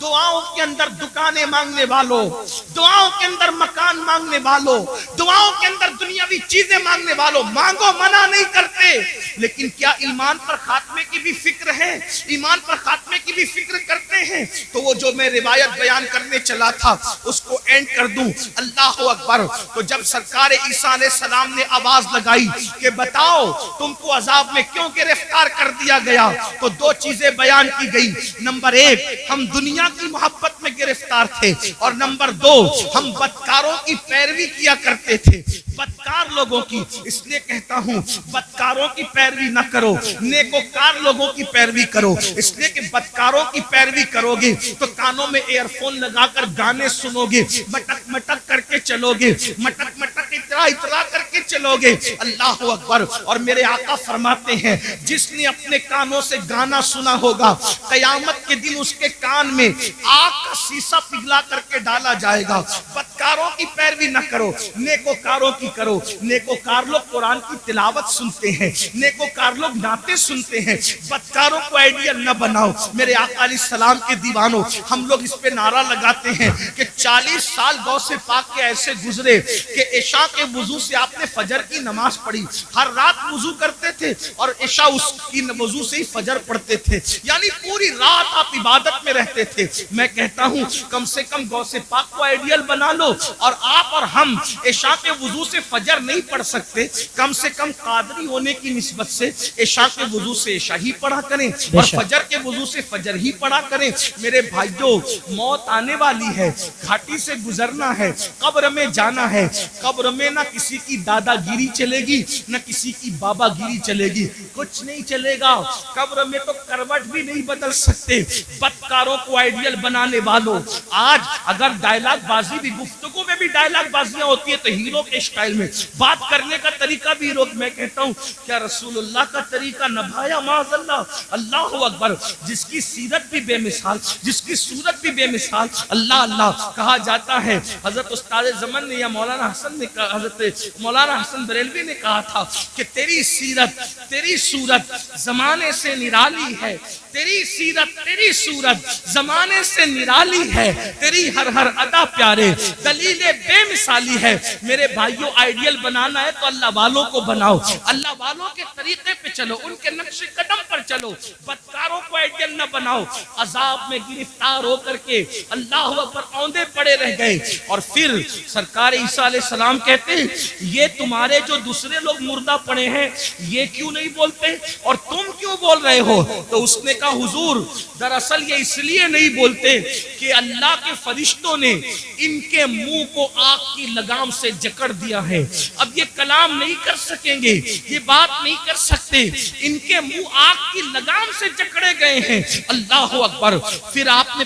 دعاؤں کے اندر دکانیں مانگنے والوں، دعاؤں کے اندر مکان مانگنے والوں، دعاؤں کے اندر دنیاوی چیزیں مانگنے والوں، مانگو منع نہیں کرتے، لیکن کیا ایمان پر خاتمے کی بھی فکر ہے؟ ایمان پر خاتمے کی بھی فکر کرتے ہیں؟ تو وہ جو میں روایت بیان کرنے چلا تھا اس کو اینڈ کر دوں۔ اللہ اکبر۔ تو جب سرکار عیسیٰ علیہ السلام نے آواز لگائی کہ بتاؤ تم کو عذاب میں کیوں گرفتار کر دیا گیا، تو دو چیزیں بیان کی گئی۔ نمبر ایک، ہم دنیا کی محبت میں گرفتار تھے، اور نمبر دو، ہم بدکاروں کی پیروی کیا کرتے تھے، بدکار لوگوں کی۔ اس لیے کہتا ہوں بدکاروں کی پیروی نہ کرو، نیکوکار لوگوں کی پیروی کرو، اس لیے کہ بدکاروں کی پیروی کرو گے تو کانوں میں ایئر فون لگا کر گانے سنو گے، مٹک مٹک کر کے چلو گے، مٹک مٹک اترا اترا کر کے چلو گے۔ اللہ اکبر۔ اور میرے آقا فرماتے ہیں جس نے اپنے کانوں سے گانا سنا ہوگا قیامت کے دن اس کے کان میں آگ کا سیسا پگھلا کر کے ڈالا جائے گا۔ بدکاروں کی پیروی نہ کرو، نیکوکاروں کی کرو۔ نیکوکار لوگ قرآن کی تلاوت سنتے ہیں، نیکوکار لوگ نعتیں سنتے ہیں، بدکاروں کو آئیڈیل نہ بناؤ۔ میرے آقا علیہ السلام کے دیوانوں، ہم لوگ اس پہ نعرہ لگاتے ہیں کہ 40 سال غوث پاک کے ایسے گزرے کہ عشاء کے وضو سے آپ نے فجر کی نماز پڑھی، ہر رات وضو کرتے تھے اور عشاء اس کی وضو سے ہی فجر پڑھتے تھے، یعنی پوری رات آپ عبادت میں رہتے تھے۔ میں کہتا ہوں کم سے کم غوث پاک کو آئیڈیل بنا لو، اور آپ اور ہم عشاء کے وضو سے فجر نہیں پڑھ سکتے، کم سے کم قادری ہونے کی نسبت سے عشاء کے وضو سے عشاء ہی پڑھا کریں اور فجر کے وضو سے فجر ہی پڑھا کریں۔ میرے بھائیوں، موت آنے والی ہے، گھاٹی سے گزرنا ہے، قبر میں جانا ہے۔ قبر میں نہ کسی کی دادا گیری چلے گی، نہ کسی کی بابا گیری چلے گی، کچھ نہیں چلے گا۔ قبر میں تو کروٹ بھی نہیں بدل سکتے۔ بدکاروں کو آئیڈیل بنانے والوں، آج اگر ڈائلاگ بازی بھی، گفتگو میں بھی ڈائلاگ بازیاں ہوتی ہے تو ہیرو کے اسٹائل میں بات کرنے کا طریقہ بھی ہیرو۔ میں کہتا ہوں کیا رسول اللہ کا طریقہ نبھایا؟ معاذ اللہ۔ اللہ اکبر۔ جس کی سیرت بھی بے مثال، جس کی صورت بھی بے مثال، اللہ اللہ کہا جاتا ہے۔ حضرت استاد زمن نے یا مولانا حسن نے کہا، حضرت مولانا حسن بریلوی نے کہا تھا کہ تیری سیرت، تیری صورت زمانے سے نرالی ہے، تیری سیرت، تیری صورت زمانے سے نرالی ہے، تیری ہر ہر ادا پیارے دلیل بے مثالی ہے۔ میرے بھائیوں، آئیڈیل بنانا ہے تو اللہ والوں کو بناؤ، اللہ والوں کے طریقے پہ چلو، ان کے نقش قدم پر چلو، بدکاروں کو آئیڈیل نہ بناؤ۔ عذاب میں گرفتار ہو کر کے اللہ اکبر اوندے پڑے رہ گئے، اور پھر سرکار عیسیٰ علیہ السلام کہتے ہیں یہ تمہارے جو دوسرے لوگ مردہ پڑے ہیں یہ کیوں نہیں بولتے اور تم کیوں بول رہے ہو؟ تو اس نے کہا حضور دراصل یہ اس لیے نہیں بولتے کہ اللہ کے فرشتوں نے ان کے منہ کو آگ کی لگام سے جکڑ دیا ہے، اب یہ کلام نہیں کر سکیں گے، یہ بات نہیں کر سکتے، ان کے منہ آگ کی لگام سے جکڑے گئے ہیں۔ اللہ اکبر۔ پھر آپ نے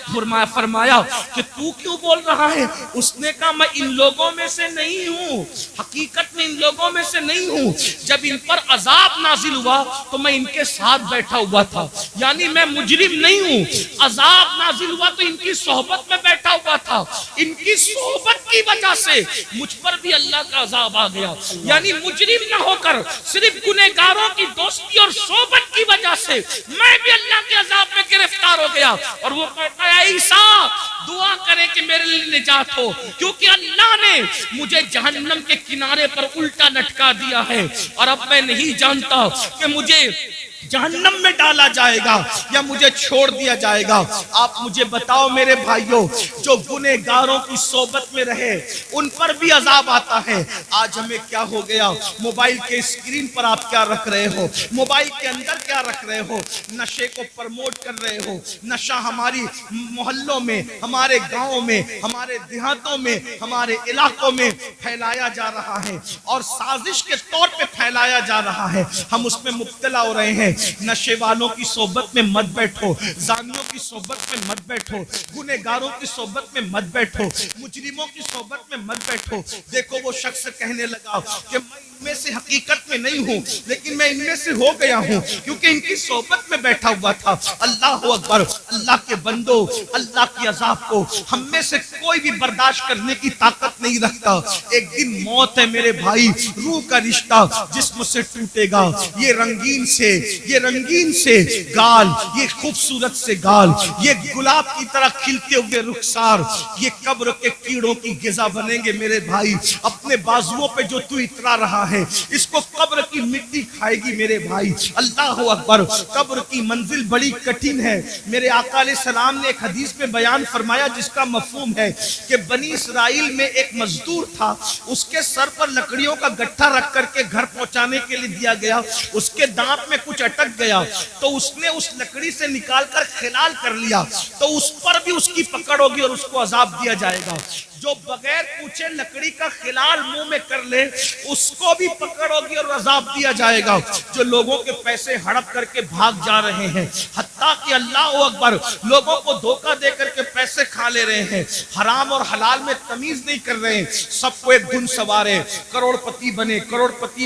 فرمایا کہ تو کیوں بول رہا ہے؟ اس نے کہا میں ان لوگوں میں سے نہیں ہوں، حقیقت میں ان لوگوں میں سے نہیں ہوں۔ جب ان پر عذاب نازل ہوا تو میں ان کے ساتھ بیٹھا ہوا تھا، یعنی میں مجرم نہیں ہوں۔ عذاب نازل ہوا تو ان کی صحبت میں بیٹھا ہوا تھا، ان کی صحبت کی وجہ سے مجھ پر بھی اللہ کا عذاب آ گیا، یعنی مجرم نہ ہو کر صرف گنہگاروں کی دوستی اور صحبت کی وجہ سے میں بھی اللہ کے عذاب میں گرفتار ہو گیا۔ اور وہ کہتا ہے عیسیٰ دعا کرے کہ میرے لیے نجات ہو، کیونکہ اللہ نے مجھے جہنم کے کنارے پر الٹا لٹکا دیا ہے، اور اب میں نہیں جانتا کہ مجھے جہنم میں ڈالا جائے گا یا مجھے چھوڑ دیا جائے گا۔ آپ مجھے بتاؤ میرے بھائیوں، جو گنہگاروں کی صحبت میں رہے ان پر بھی عذاب آتا ہے۔ آج ہمیں کیا ہو گیا؟ موبائل کے اسکرین پر آپ کیا رکھ رہے ہو؟ موبائل کے اندر کیا رکھ رہے ہو؟ نشے کو پرموٹ کر رہے ہو۔ نشہ ہماری محلوں میں، ہمارے گاؤں میں، ہمارے دیہاتوں میں، ہمارے علاقوں میں پھیلایا جا رہا ہے، اور سازش کے طور پہ پھیلایا جا رہا ہے۔ ہم اس میں مبتلا ہو رہے ہیں۔ نشے والوں کی صحبت میں مت بیٹھو، زانیوں کی صحبت میں مت بیٹھو، گنہگاروں کی صحبت میں مت بیٹھو، مجرموں کی صحبت میں مت بیٹھو۔ دیکھو وہ شخص کہنے لگا کہ میں ان میں سے حقیقت میں نہیں ہوں، لیکن میں ان میں سے ہو گیا ہوں کیونکہ ان کی صحبت میں بیٹھا ہوا تھا۔ اللہ اکبر۔ اللہ کے بندو، اللہ کی عذاب کو ہم میں سے کوئی بھی برداشت کرنے کی طاقت نہیں رکھتا. ایک دن موت ہے میرے بھائی. روح کا رشتہ جسم سے ٹوٹے گا. یہ رنگین سے گال, یہ خوبصورت سے گال, یہ گلاب کی طرح کھلتے ہوئے رخسار, یہ قبر کے کیڑوں کی غذا بنیں گے میرے بھائی. اپنے بازوؤں پہ جو تو اترا رہا ہے اس کو قبر کی مٹی کھائے گی میرے بھائی. اللہ اکبر. قبر کی منزل بڑی کٹھن ہے. میرے آقا علیہ السلام نے ایک حدیث میں بیان فرمایا جس کا مفہوم ہے کہ بنی اسرائیل میں ایک مزدور تھا, اس کے سر پر لکڑیوں کا گٹھا رکھ کر کے گھر پہنچانے کے لیے دیا گیا. اس کے دانت میں کچھ اٹک گیا تو اس نے اس لکڑی سے نکال کر خلال کر لیا, تو اس پر بھی اس کی پکڑ ہوگی اور اس کو عذاب دیا جائے گا. جو بغیر پوچھے لکڑی کا خلال منہ میں کر لے اس کو بھی پکڑ ہوگی اور عذاب دیا جائے گا. جو لوگوں کے پیسے ہڑپ کر کے بھاگ جا رہے ہیں, حتیٰ کہ اللہ اکبر لوگوں کو دھوکہ دے کر کے پیسے کھا لے رہے ہیں, حرام اور حلال میں تمیز نہیں کر رہے ہیں, سب کو ایک دھن سوارے, کروڑ پتی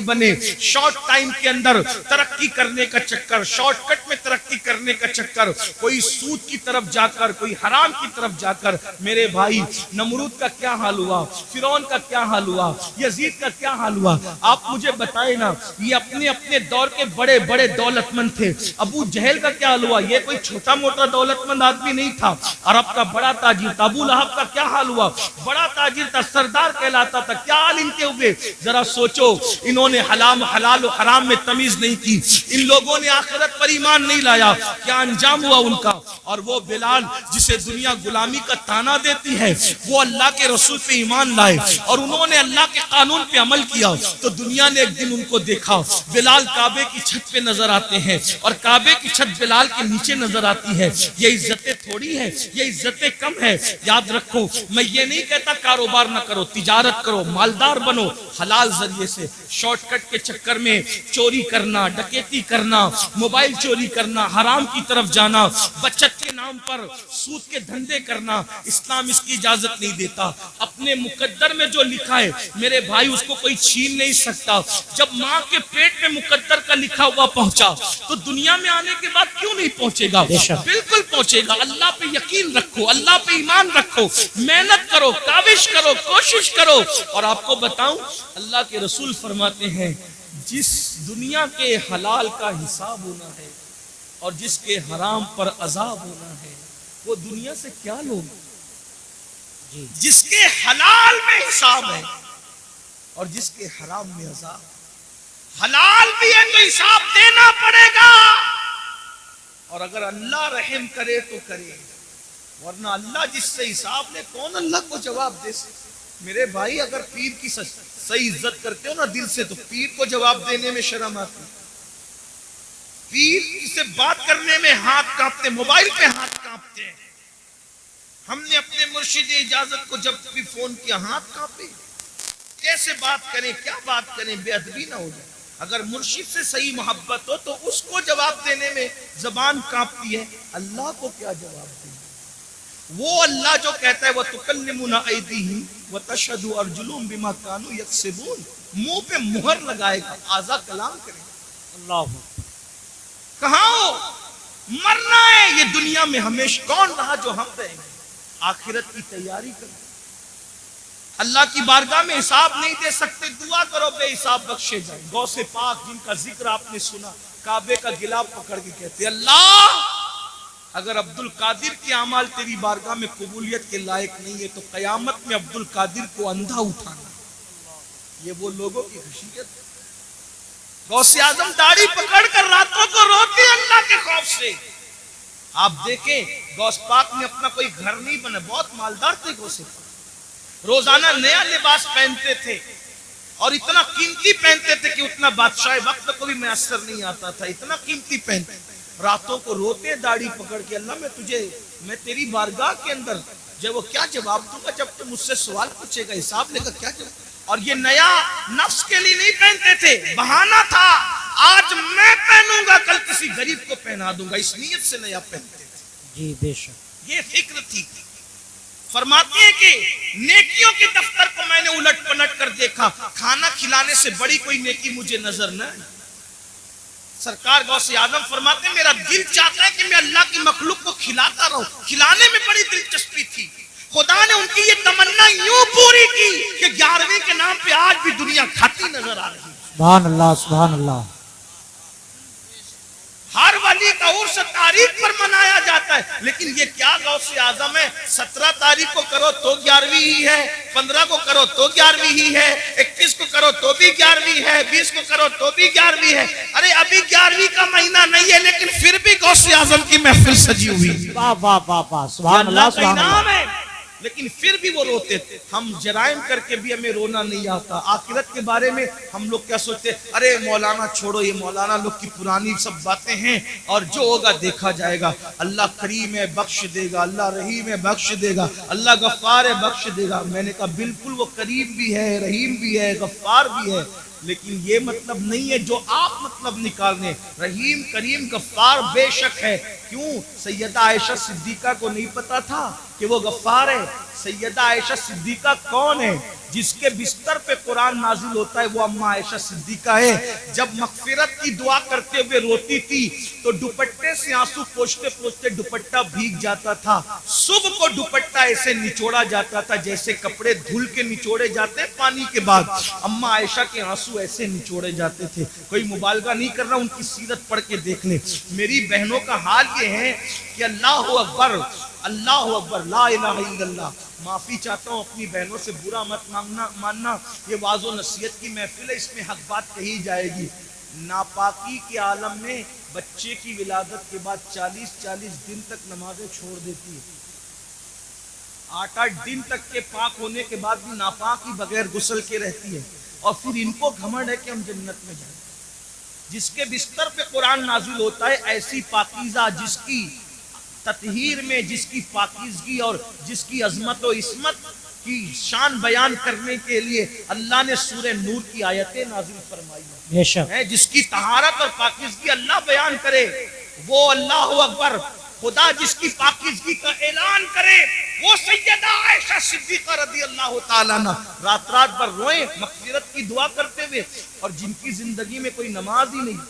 بنے, شارٹ ٹائم کے اندر ترقی کرنے کا چکر, شارٹ کٹ میں ترقی کرنے کا چکر, کوئی سود کی طرف جا کر, کوئی حرام کی طرف جا کر. میرے بھائی نمرود کا کیا حال ہوا, فرعون کا کیا حال ہوا, یزید کا کیا حال ہوا, آپ مجھے بتائیں نا. یہ اپنے دور کے بڑے بڑے دولت مند تھے. ابو جہل کا کیا حال ہوا, یہ کوئی چھوٹا موٹا دولت مند آدمی نہیں تھا, عرب کا بڑا تاجر تھا. ابو لہب کا کیا حال ہوا, بڑا تاجر تھا, سردار کہلاتا تھا. کیا حال ان کے ہوئے, ذرا سوچو. انہوں نے حلال و حرام میں تمیز نہیں کی, ان لوگوں نے آخرت پر ایمان نہیں لایا. کیا انجام ہوا ان کا. اور وہ بلال جسے دنیا غلامی کا تانا دیتی ہے, وہ اللہ کے رسول پہ ایمان لائے اور انہوں نے اللہ کے قانون پہ عمل کیا, تو دنیا نے ایک دن ان کو دیکھا. بلال کعبے کی چھت پہ نظر آتے ہیں اور کعبے کی چھت بلال کے نیچے نظر آتی ہے. یہ عزتیں تھوڑی ہے, یہ عزتیں کم ہے. یاد رکھو, میں یہ نہیں کہتا کاروبار نہ کرو, تجارت کرو, مالدار بنو حلال ذریعے سے. شارٹ کٹ کے چکر میں چوری کرنا, ڈکیتی کرنا, موبائل چوری کرنا, حرام کی طرف جانا, بچت کے نام پر سود کے دھندے کرنا, اسلام اس کی اجازت نہیں دیتا. اپنے مقدر میں جو لکھا ہے میرے بھائی اس کو کوئی چھین نہیں سکتا. جب ماں کے پیٹ میں مقدر کا لکھا ہوا پہنچا تو دنیا میں آنے کے بعد کیوں نہیں پہنچے گا, بالکل پہنچے گا. اللہ پہ یقین رکھو, اللہ پہ ایمان رکھو, محنت کرو, کاوش کرو, کوشش کرو. اور آپ کو بتاؤں اللہ کے رسول فرماتے ہیں جس دنیا کے حلال کا حساب ہونا ہے اور جس کے حرام پر عذاب ہونا ہے وہ دنیا سے کیا لوگ. جس کے حلال میں حساب ہے اور جس کے حرام میں عذاب. حلال بھی ہے تو حساب دینا پڑے گا, اور اگر اللہ رحم کرے تو کرے, ورنہ اللہ جس سے حساب لے کون اللہ کو جواب دے سکے. میرے بھائی اگر پیر کی صحیح عزت کرتے ہو نا دل سے, تو پیر کو جواب دینے میں شرم آتی. پیر سے بات کرنے میں ہاتھ کانپتے, موبائل پہ ہاتھ کانپتے ہیں. ہم نے اپنے مرشد اجازت کو جب بھی فون کیا ہاتھ کانپے. کیسے بات کریں, کیا بات کریں, بے ادبی نہ ہو جائے. اگر مرشد سے صحیح محبت ہو تو اس کو جواب دینے میں زبان کانپتی ہے, اللہ کو کیا جواب دیں. وہ اللہ جو کہتا ہے وَتُكَلِّمُنَا أَيْدِيهِمْ وَتَشْهَدُ أَرْجُلُهُمْ بِمَا كَانُوا يَكْسِبُونَ, منہ پہ مہر لگائے گا, اعضا کلام کرے گا. اللہ کہاں ہو, مرنا ہے. یہ دنیا میں ہمیشہ کون رہا جو ہم رہیں گے. آخرت کی تیاری کرو. اللہ کی بارگاہ میں حساب نہیں دے سکتے, دعا کرو بے حساب بخشے جائیں. غوث پاک جن کا ذکر آپ نے سنا, کعبے کا گلاب پکڑ کے کہتے اللہ اگر عبد القادر کے اعمال تیری بارگاہ میں قبولیت کے لائق نہیں ہے تو قیامت میں عبد القادر کو اندھا اٹھانا. یہ وہ لوگوں کی خشیت. غوث اعظم داڑھی پکڑ کر راتوں کو روتے اللہ کے خوف سے. آپ دیکھیں غوث پاک نے اپنا کوئی گھر نہیں بنا, بہت مالدار تھے غوث پاک, روزانہ نیا لباس پہنتے تھے اور اتنا قیمتی پہنتے تھے کہ اتنا بادشاہ وقت کو بھی میسر نہیں آتا تھا, اتنا قیمتی پہنتے. راتوں کو روتے داڑھی پکڑ کے اللہ میں تیری بارگاہ کے اندر جب وہ کیا جواب دوں گا جب تم مجھ سے سوال پوچھے گا, حساب لے گا, کیا جواب. اور یہ نیا نفس کے لیے نہیں پہنتے تھے, بہانہ تھا, آج میں پہنوں گا کل کسی غریب کو پہنا دوں گا, اس نیت سے نیا پہنتے تھے. جی بے شک یہ فکر تھی. فرماتے ہیں کہ نیکیوں کے دفتر کو میں نے الٹ پلٹ کر دیکھا, کھانا کھلانے سے بڑی کوئی نیکی مجھے نظر نہ آئی. سرکار غوث اعظم فرماتے ہیں میرا دل چاہتا ہے کہ میں اللہ کی مخلوق کو کھلاتا رہوں. کھلانے میں بڑی دلچسپی تھی. خدا نے ان کی یہ تمنا یوں پوری کی کہ 11ویں کے نام پہ آج بھی دنیا کھاتی نظر آ رہی ہے. سبحان اللہ سبحان اللہ. ہر ولی کا عرس تاریخ پر منایا جاتا ہے، لیکن یہ کیا غوث اعظم ہے 17 تاریخ کو کرو تو 11ویں ہی ہے، 15 کو کرو تو 11ویں ہی ہے، 21 کو کرو تو بھی 11ویں ہے، 20 کو کرو تو بھی 11ویں ہے. ارے ابھی 11ویں کا مہینہ نہیں ہے لیکن پھر بھی غوث اعظم کی محفل سجی ہوئی ہے. واہ واہ واہ واہ سبحان اللہ اللہ کا سبحان اللہ. انعام ہے، لیکن پھر بھی وہ روتے تھے. ہم جرائم کر کے بھی ہمیں رونا نہیں آتا. آخرت کے بارے میں ہم لوگ کیا سوچتے ہیں، ارے مولانا چھوڑو، یہ مولانا لوگ کی پرانی سب باتیں ہیں اور جو ہوگا دیکھا جائے گا. اللہ کریم ہے بخش دے گا، اللہ رحیم ہے بخش دے گا، اللہ غفار ہے بخش دے گا. میں نے کہا بالکل وہ کریم بھی ہے، رحیم بھی ہے، غفار بھی ہے، لیکن یہ مطلب نہیں ہے جو آپ مطلب نکالنے. رحیم کریم غفار بے شک ہے. کیوں؟ سیدہ عائشہ صدیقہ کو نہیں پتا تھا کہ وہ غفار ہے. سیدہ عائشہ صدیقہ کون ہے؟ جس کے بستر پہ قرآن نازل ہوتا ہے وہ اماں عائشہ صدیقہ ہے. جب مغفرت کی دعا کرتے ہوئے روتی تھی تو دوپٹے سے آنسو پوچھتے پوچھتے دوپٹہ بھیگ جاتا تھا. صبح کو دوپٹہ ایسے نچوڑا جاتا تھا جیسے کپڑے دھل کے نچوڑے جاتے پانی کے بعد. اماں عائشہ کے آنسو ایسے نچوڑے جاتے تھے. کوئی مبالغہ نہیں کر رہا، ان کی سیرت پڑھ کے دیکھ لیں. میری بہنوں کا حال یہ ہے کہ اللہ اکبر اللہ اکبر لا الہ الا اللہ. معافی چاہتا ہوں اپنی بہنوں سے، برا مت ماننا. یہ واعظ و نصیحت کی محفل ہے، اس میں حق بات کہی جائے گی. ناپاکی کے عالم میں بچے کی ولادت کے بعد 40 دن تک نمازیں چھوڑ دیتی ہے. 8 دن تک کے پاک ہونے کے بعد بھی ناپاک ہی بغیر غسل کے رہتی ہے. اور پھر ان کو گھمنڈ ہے کہ ہم جنت میں جائیں. جس کے بستر پہ قرآن نازل ہوتا ہے ایسی پاکیزہ، جس کی تطہیر میں، جس کی پاکیزگی اور جس کی عظمت و عصمت کی شان بیان کرنے کے لیے اللہ نے سورہ نور کی آیتیں نازل فرمائی بے شک ہے. جس کی طہارت اور پاکیزگی اللہ بیان کرے وہ اللہ اکبر. خدا جس کی پاکیزگی کا اعلان کرے وہ سیدہ عائشہ صدیقہ رضی اللہ تعالیٰ عنہ. رات رات بھر روئیں مغفرت کی دعا کرتے ہوئے. اور جن کی زندگی میں کوئی نماز ہی نہیں،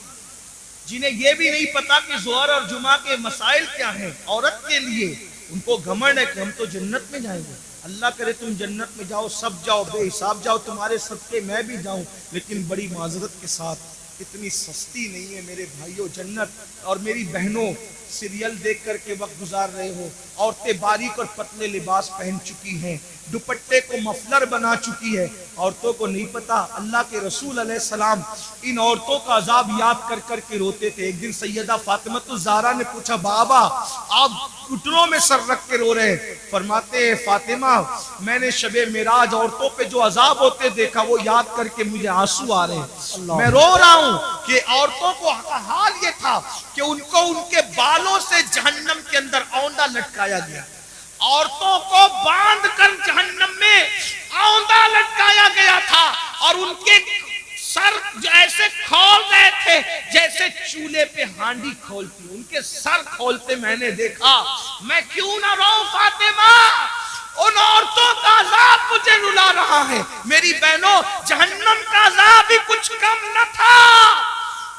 جنہیں یہ بھی نہیں پتا کہ ظہر اور جمعہ کے مسائل کیا ہیں عورت کے لیے، ان کو گھمنڈ ہے کہ ہم تو جنت میں جائیں گے. اللہ کرے تم جنت میں جاؤ، سب جاؤ، بے حساب جاؤ، تمہارے صدقے میں بھی جاؤں. لیکن بڑی معذرت کے ساتھ اتنی سستی نہیں ہے میرے بھائیوں جنت. اور میری بہنوں سیریل دیکھ کر کے وقت گزار رہے ہو. عورتیں باریک اور پتلے لباس پہن چکی ہیں، دوپٹے کو مفلر بنا چکی ہے. عورتوں کو نہیں پتا اللہ کے رسول علیہ السلام ان عورتوں کا عذاب یاد کر کر کے روتے تھے. ایک دن سیدہ فاطمہ الزہرا نے پوچھا بابا آپ گھٹنوں میں سر رکھ کے رو رہے ہیں. فرماتے ہیں فاطمہ میں نے شب معراج عورتوں پہ جو عذاب ہوتے دیکھا وہ یاد کر کے مجھے آنسو آ رہے ہیں. میں رو رہا ہوں کہ عورتوں کو حال یہ تھا کہ ان کو ان کے بالوں سے جہنم کے اندر اوندا لٹکایا گیا. عورتوں کو باندھ کر جہنم میں اوندا لٹکایا گیا تھا اور ان کے سر ایسے کھول رہے تھے جیسے چولہے پہ ہانڈی کھولتی. ان کے سر کھولتے میں نے دیکھا. میں کیوں نہ روؤں فاطمہ، ان عورتوں کا عذاب مجھے رلا رہا ہے. میری بہنوں جہنم کا عذاب بھی کچھ کم نہ تھا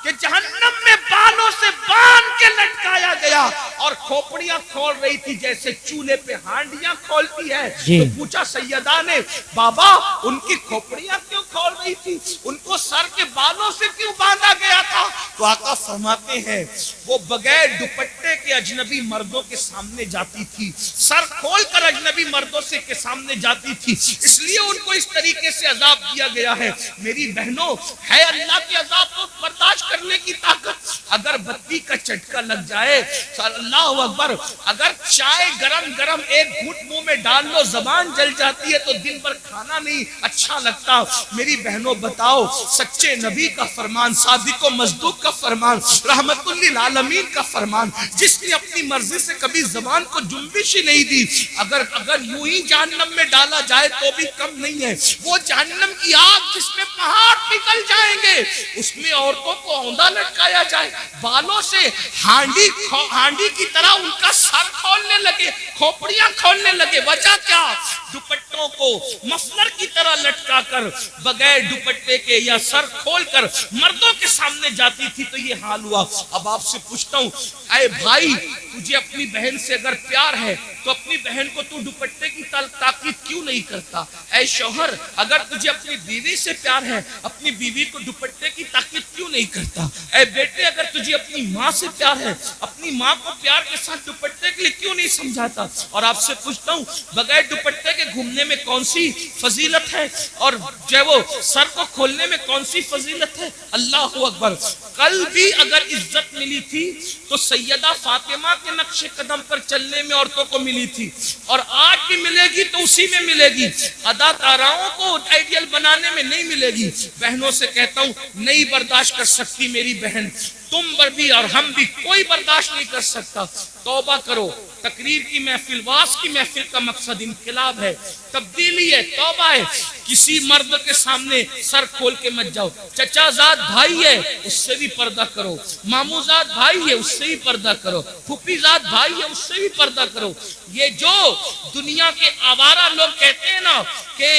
کہ جہنم میں بالوں سے باندھ کے لٹکایا گیا اور کھوپڑیاں کھول رہی تھی جیسے چولہے پہ ہانڈیاں کھولتی ہے. تو پوچھا سیدہ نے بابا ان کی کھوپڑیاں کیوں کھول رہی تھی، ان کو سر کے بالوں سے کیوں باندھا گیا تھا؟ تو آقا فرماتے ہیں وہ بغیر دوپٹے کے اجنبی مردوں کے سامنے جاتی تھی، سر کھول کر اجنبی مردوں سے کے سامنے جاتی تھی، اس لیے ان کو اس طریقے سے عذاب دیا گیا ہے. میری بہنوں ہے اللہ کے عذاب کو برداشت کرنے کی طاقت. اگر بتی کا چٹکا لگ جائے اللہ اکبر، اگر چائے گرم گرم ایک گھٹ منہ میں ڈال لو زبان جل جاتی ہے تو دن بھر کھانا نہیں اچھا لگتا. میری بہنوں بتاؤ سچے نبی کا فرمان، صادق و مصدوق کا فرمان، رحمت للعالمین کا فرمان، جس نے اپنی مرضی سے کبھی زبان کو جنبش ہی نہیں دی، اگر یوں ہی جہنم میں ڈالا جائے تو بھی کم نہیں ہے. وہ جہنم کی آگ جس میں پہاڑ پگھل جائیں گے، اس میں عورتوں کو اوندا لٹکایا جائے، بالوں سے ہانڈی کی طرح ان کا سر کھولنے لگے، کھوپڑیاں کھولنے لگے. وجہ کیا؟ دوپٹوں کو مفلر کی طرح لٹکا کر بغیر دوپٹے کے یا سر کھول کر مردوں کے سامنے جاتی تھی تو یہ حال ہوا. اب آپ سے پوچھتا ہوں اے بھائی بھائی تجھے اپنی بہن سے اگر پیار ہے تو اپنی بہن کو تو دوپٹے کی تاکید کیوں نہیں کرتا؟ اے شوہر اگر تجھے اپنی بیوی سے پیار ہے اپنی بیوی کو دوپٹے کی تاکید کیوں نہیں کرتا؟ اے بیٹے اگر تجھے اپنی ماں سے پیار ہے اپنی ماں کو پیار کے ساتھ دوپٹے کے لیے کیوں نہیں سمجھاتا؟ اور آپ سے پوچھتا ہوں بغیر دوپٹے کے گھومنے میں کون سی فضیلت ہے اور جو وہ سر کو کھولنے میں کون سی فضیلت ہے؟ اللہ اکبر. کل بھی اگر عزت ملی تھی تو سیدہ فاطمہ کے نقش قدم پر چلنے میں عورتوں کو ملی تھی اور آج بھی ملے گی تو اسی میں ملے گی. اداکاراؤں کو آئیڈیل بنانے میں نہیں ملے گی. بہنوں سے کہتا ہوں نہیں برداشت کر سکتی میری بہن تم پر بھی اور ہم بھی کوئی برداشت نہیں کر سکتا. توبہ کرو. تقریر کی محفل واز کی محفل کا مقصد انقلاب ہے تبدیلی ہے توبہ ہے. کسی مرد کے سامنے سر کھول کے مت جاؤ. چچا زاد بھائی ہے اس سے بھی پردہ کرو. مامو زاد بھائی ہے اس سے بھی پردہ کرو. پھوپھی زاد بھائی ہے اس سے بھی پردہ کرو. یہ جو دنیا کے آوارہ لوگ کہتے ہیں نا کہ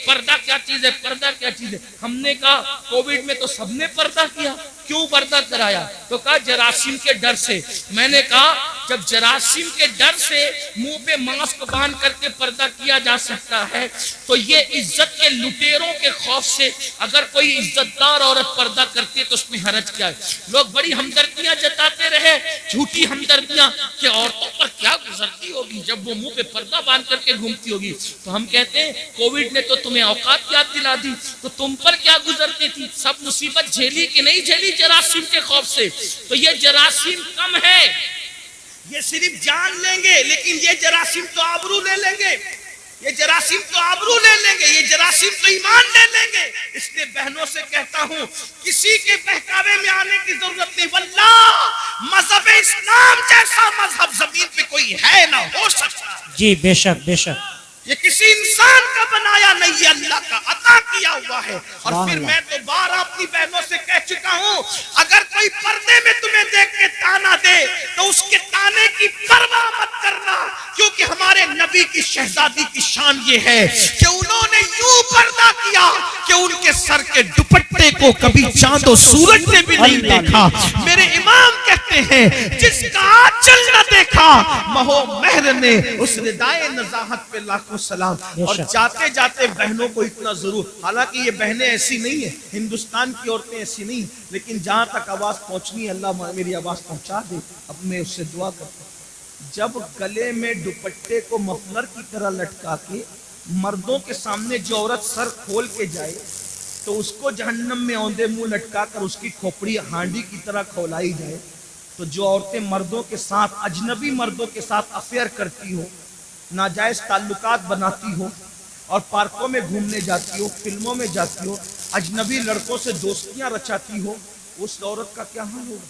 پردہ کیا چیز ہے پردہ کیا چیز ہے, ہم نے کہا کووڈ میں تو سب نے پردہ کیا. کیوں پردہ کرایا؟ تو کہا جراثیم کے ڈر سے. میں نے کہا جب جراثیم کے ڈر سے منہ پہ ماسک باندھ کر کے پردہ کیا جا سکتا ہے تو یہ عزت کے لٹیروں کے خوف سے اگر کوئی عزت دار عورت پردہ کرتی ہے تو اس میں حرج کیا ہے؟ لوگ بڑی ہمدردیاں جتاتے رہے جھوٹی ہمدردیاں کہ عورتوں پر کیا گزرتی ہوگی جب وہ منہ پہ پردہ باندھ کر کے گھومتی ہوگی. تو ہم کہتے ہیں کووڈ نے تو تمہیں اوقات یاد دلا دی تو تم پر کیا گزرتی تھی؟ سب مصیبت جھیلی کہ نہیں جھیلی جراثیم کے خوف سے؟ تو یہ جراثیم کم ہے, یہ صرف جان لیں گے لیکن یہ جراثیم تو آبرو لے لیں گے. یہ جراثیم تو آبرو لے لیں گے, یہ جراثیم تو ایمان لے لیں گے. اس لیے بہنوں سے کہتا ہوں کسی کے بہکاوے میں آنے کی ضرورت نہیں. واللہ مذہب اسلام جیسا مذہب زمین پہ کوئی ہے نہ ہو سکتا. جی بے شک بے شک. یہ کسی انسان کا بنایا نہیں, یہ اللہ کا عطا کیا ہوا ہے. اور پھر میں تو بار اپنی بہنوں سے کہہ چکا ہوں اگر کوئی پردے میں تمہیں دیکھ کے تانا دے تو اس کے تانے کی پرواہ مت کرنا, کیونکہ ہمارے نبی کی شہزادی کی شان یہ ہے کہ انہوں نے یوں پردہ کیا کہ ان کے سر کے دوپٹے کو کبھی چاند و سورج نے بھی نہیں دیکھا. میرے امام کہتے ہیں جس کا آنچل نہ دیکھا مہو مہر نے اس ردائے نزاہت پہ لاکھوں سلام. اور جاتے جاتے بہنوں کو اتنا ضرور, حالانکہ یہ بہنیں ایسی نہیں ہیں, ہندوستان کی عورتیں ایسی نہیں, لیکن جہاں تک آواز پہنچنی ہے اللہ میری آواز پہنچا دے. اب میں اس سے دعا کرتا ہوں جب گلے میں دوپٹے کو مفلر کی طرح لٹکا کے مردوں کے سامنے جو عورت سر کھول کے جائے تو اس کو جہنم میں اوندے منہ لٹکا کر اس کی کھوپڑی ہانڈی کی طرح کھولائی جائے. تو جو عورتیں مردوں کے ساتھ اجنبی مردوں کے ساتھ افیئر کرتی ہو, ناجائز تعلقات بناتی ہو اور پارکوں میں گھومنے جاتی ہو, فلموں میں جاتی ہو, اجنبی لڑکوں سے دوستیاں رچاتی ہو, اس عورت کا کیا حال ہوگا؟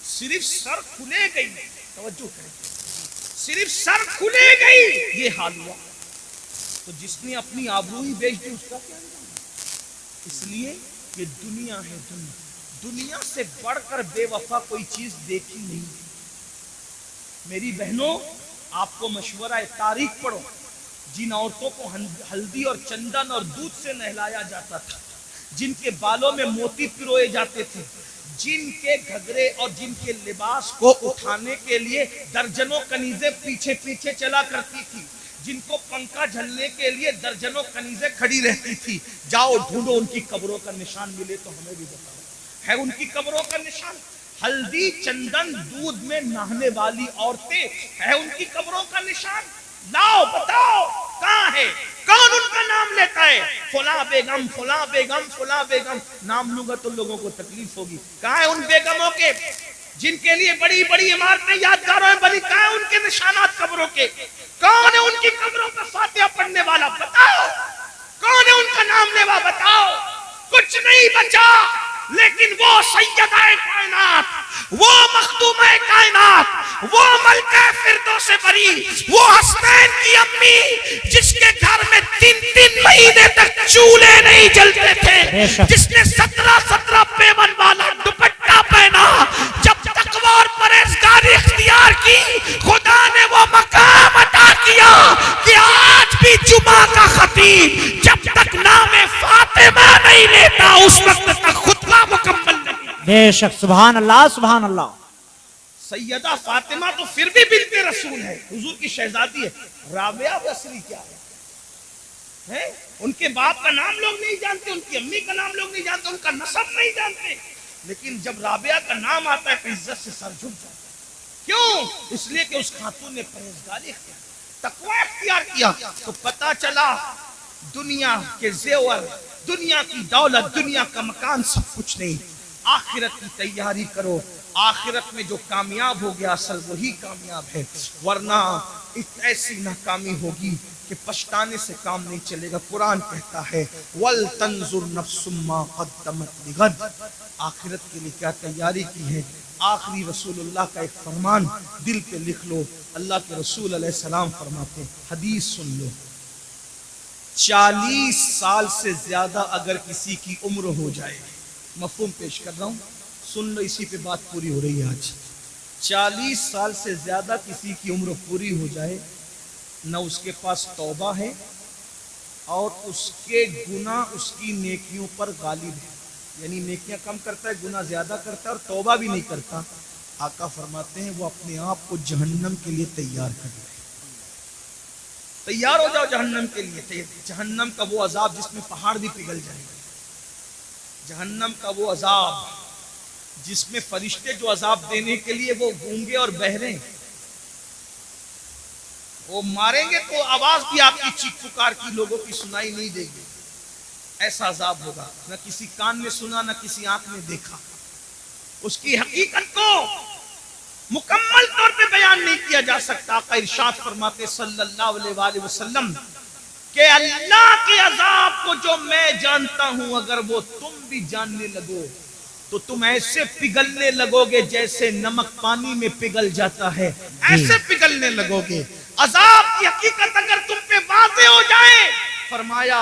صرف سر کھلے گئی, توجہ کریں, صرف سر کھلے گئی یہ حال ہوا تو جس نے اپنی آبروئی بیچ دی اس کا کیا ہوگا؟ اس لیے یہ دنیا ہے, دنیا سے بڑھ کر بے وفا کوئی چیز دیکھی نہیں. میری بہنوں آپ کو مشورہ ہے, تاریخ پڑھو. جن عورتوں کو ہلدی اور چندن اور دودھ سے نہلایا جاتا تھا, جن کے بالوں میں موتی پروئے جاتے تھے, جن کے گھگرے اور جن کے لباس کو اٹھانے کے لیے درجنوں کنیزیں پیچھے پیچھے چلا کرتی تھی, جن کو پنکھا جھلنے کے لیے درجنوں کنیزیں کھڑی رہتی تھی, جاؤ ڈھونڈو ان کی قبروں کا نشان ملے تو ہمیں بھی بتاؤ ہے ان کی قبروں کا نشان. ہلدی چندن دودھ میں نہانے والی عورتیں ہے ان کی قبروں کا نشان. لاؤ بتاؤ کہاں ہے, کون ان کا نام لیتا ہے؟ فلاں بیگم فلاں بیگم فلاں بیگم. نام لوں گا تو لوگوں کو تکلیف ہوگی. کہاں ہے ان بیگموں کے جن کے لیے بڑی بڑی عمارتیں یادگاروں میں بنی؟ کہاں ہے ان کے نشانات قبروں کے؟ کون ہے ان کی قبروں کا فاتحہ پڑھنے والا؟ بتاؤ کون ہے ان کا نام لیوا؟ بتاؤ. کچھ نہیں بچا, لیکن وہ سیدہ کائنات, وہ مخدومہ کائنات, وہ ملکہ فردوس بری, وہ حسنین کی امی جس کے گھر میں 3 مہینے تک چولہے نہیں جلتے تھے, جس نے 17 پیمن والا دوپٹہ پہنا, جب تقوی اور پرہیزگاری اختیار کی خدا نے وہ مقام عطا کیا کہ آج بھی جمعہ کا خطیب جب تک نام فاطمہ نہیں لیتا اس وقت تک خطبہ مکمل نہیں. بے شک, سبحان اللہ سبحان اللہ. سیدہ فاطمہ تو پھر بھی بنت رسول ہے، حضور کی شہزادی ہے. رابعہ بصری کیا ہے؟ ان کے باپ کا نام لوگ نہیں جانتے، ان کی امی کا نام لوگ نہیں جانتے، ان کا نسب نہیں جانتے، لیکن جب رابعہ کا نام آتا ہے تو عزت سے سر جھک جاتا ہے. کیوں؟ اس لیے کہ اس خاتون نے پرہیزگاری اختیار، تقوی اختیار کیا. تو پتا چلا دنیا کے زیور، دنیا کی دولت، دنیا کا مکان سب کچھ نہیں، آخرت کی تیاری کرو. آخرت میں جو کامیاب ہو گیا اصل وہی کامیاب ہے، ورنہ ایسی ناکامی ہوگی کہ پچھتانے سے کام نہیں چلے گا. قرآن کہتا ہے وَلْتَنْظُرْ نَفْسٌ مَّا قَدَّمَتْ لِغَدٍ، آخرت کے لیے کیا تیاری کی ہے. آخری رسول اللہ کا ایک فرمان دل پہ لکھ لو. اللہ کے رسول علیہ السلام فرماتے ہیں، حدیث سن لو، 40 سال سے زیادہ اگر کسی کی عمر ہو جائے، مفہوم پیش کر رہا ہوں، سن لو، اسی پہ بات پوری ہو رہی ہے آج. 40 سال سے زیادہ کسی کی عمر پوری ہو جائے، نہ اس کے پاس توبہ ہے اور اس کے گناہ اس کی نیکیوں پر غالب ہے. یعنی نیکیاں کم کرتا ہے، گناہ زیادہ کرتا ہے اور توبہ بھی نہیں کرتا. آقا فرماتے ہیں وہ اپنے آپ کو جہنم کے لیے تیار کر لے. تیار ہو جاؤ جہنم کے لیے. جہنم کا وہ عذاب جس میں پہاڑ بھی پگھل جائے گا، جہنم کا وہ عذاب جس میں فرشتے جو عذاب دینے کے لیے وہ گونگے اور بہرے، وہ ماریں گے تو آواز بھی آپ کی چیخ پکار کی لوگوں کی سنائی نہیں دے گی. ایسا عذاب ہوگا، نہ کسی کان نے سنا نہ کسی آنکھ نے دیکھا. اس کی حقیقت کو مکمل طور پہ بیان نہیں کیا جا سکتا. آقا ارشاد فرماتے صلی اللہ علیہ وآلہ وسلم کہ اللہ کے عذاب کو جو میں جانتا ہوں اگر وہ تم بھی جاننے لگو تو تم ایسے پگھلنے لگو گے جیسے نمک پانی میں پگھل جاتا ہے، ایسے پگھلنے لگو گے. عذاب کی حقیقت اگر تم پہ واضح ہو جائے، فرمایا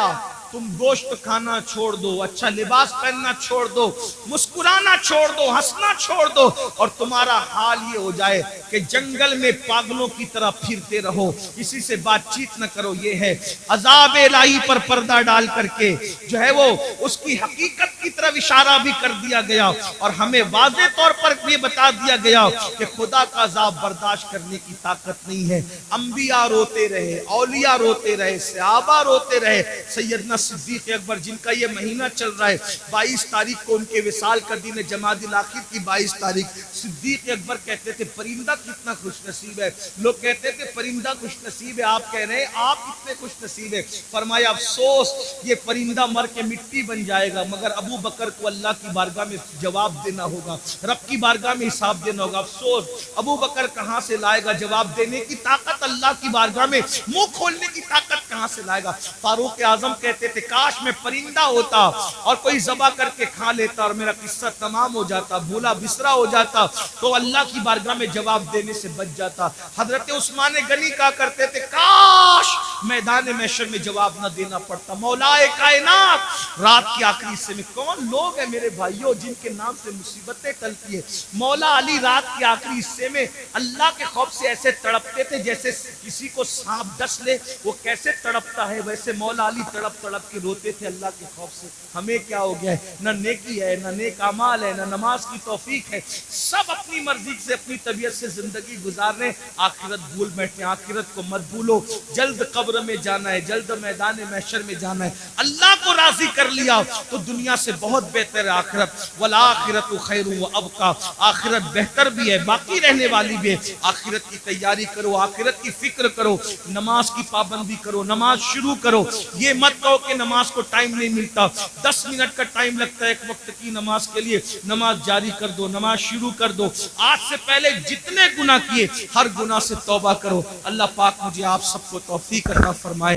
تم گوشت کھانا چھوڑ دو، اچھا لباس پہننا چھوڑ دو، مسکرانا چھوڑ دو، ہنسنا چھوڑ دو، اور تمہارا حال یہ ہو جائے کہ جنگل میں پاگلوں کی طرح پھرتے رہو، کسی سے بات چیت نہ کرو. یہ ہے عذاب الہی پر پردہ ڈال کر کے جو ہے وہ اس کی حقیقت کی طرف اشارہ بھی کر دیا گیا اور ہمیں واضح طور پر یہ بتا دیا گیا کہ خدا کا عذاب برداشت کرنے کی طاقت نہیں ہے. انبیاء روتے رہے، اولیاء روتے رہے، صحابہ روتے رہے. سیدنا صدیق اکبر جن کا یہ مہینہ چل رہا ہے، 22 تاریخ کو ان کے وصال کا دن ہے، جمادی الاخر کی 22 تاریخ. صدیق اکبر کہتے تھے پرندہ کتنا خوش نصیب ہے. لوگ کہتے تھے پرندہ خوش نصیب ہے، آپ کہہ رہے ہیں آپ کتنے خوش نصیب ہے. فرمایا افسوس یہ پرندہ مر کے مٹی بن جائے گا، مگر ابو بکر کو اللہ کی بارگاہ میں جواب دینا ہوگا، رب کی بارگاہ میں حساب دینا ہوگا. افسوس ابو بکر کہاں سے لائے گا جواب دینے کی طاقت، اللہ کی بارگاہ میں منہ کھولنے کی طاقت کہاں سے لائے گا. فاروق اعظم کہتے تھے کاش میں پرندہ ہوتا اور کوئی ذبح کر کے کھا لیتا اور میرا قصہ تمام ہو جاتا، بھولا بسرا ہو جاتا تو اللہ کی بارگاہ میں جواب دینے سے بچ جاتا. حضرت عثمان غنی کہا کرتے تھے کاش میدان محشر میں جواب نہ دینا پڑتا. مولا کائنات رات کی آخری حصے میں کون لوگ ہیں میرے بھائیوں جن کے نام سے مصیبتیں ٹلتی ہیں. مولا علی رات کے آخری حصے میں اللہ کے خوف سے ایسے تڑپتے تھے جیسے کسی کو سانپ ڈس لے وہ کیسے تڑپتا ہے، ویسے مولا علی تڑپ تڑپ کے روتے تھے اللہ کے خوف سے. ہمیں کیا ہو گیا ہے، نہ نیکی ہے، نہ نیک اعمال ہے، نہ نماز کی توفیق ہے، سب اپنی مرضی سے اپنی طبیعت سے زندگی گزار رہے. آخرت بھول بیٹھے، آخرت کو مت بھولو. جلد قبر میں جانا ہے، جلد میدان محشر میں جانا ہے. اللہ کو راضی کر لیا تو دنیا سے بہت بہتر ہے آخرت. والآخرت خیر وابقی، آخرت بہتر بھی ہے، باقی رہنے والی بھی ہے. آخرت کی تیاری کرو، آخرت کی فکر کرو، نماز کی پابندی کرو، نماز شروع کرو. یہ مت کہو کہ نماز کو ٹائم نہیں ملتا، 10 منٹ کا ٹائم لگتا ہے ایک وقت کی نماز کے لیے. نماز جاری کر دو، نماز شروع کر دو. آج سے پہلے جتنے گناہ کیے ہر گناہ سے توبہ کرو. اللہ پاک مجھے آپ سب کو توفیق عطا فرمائے.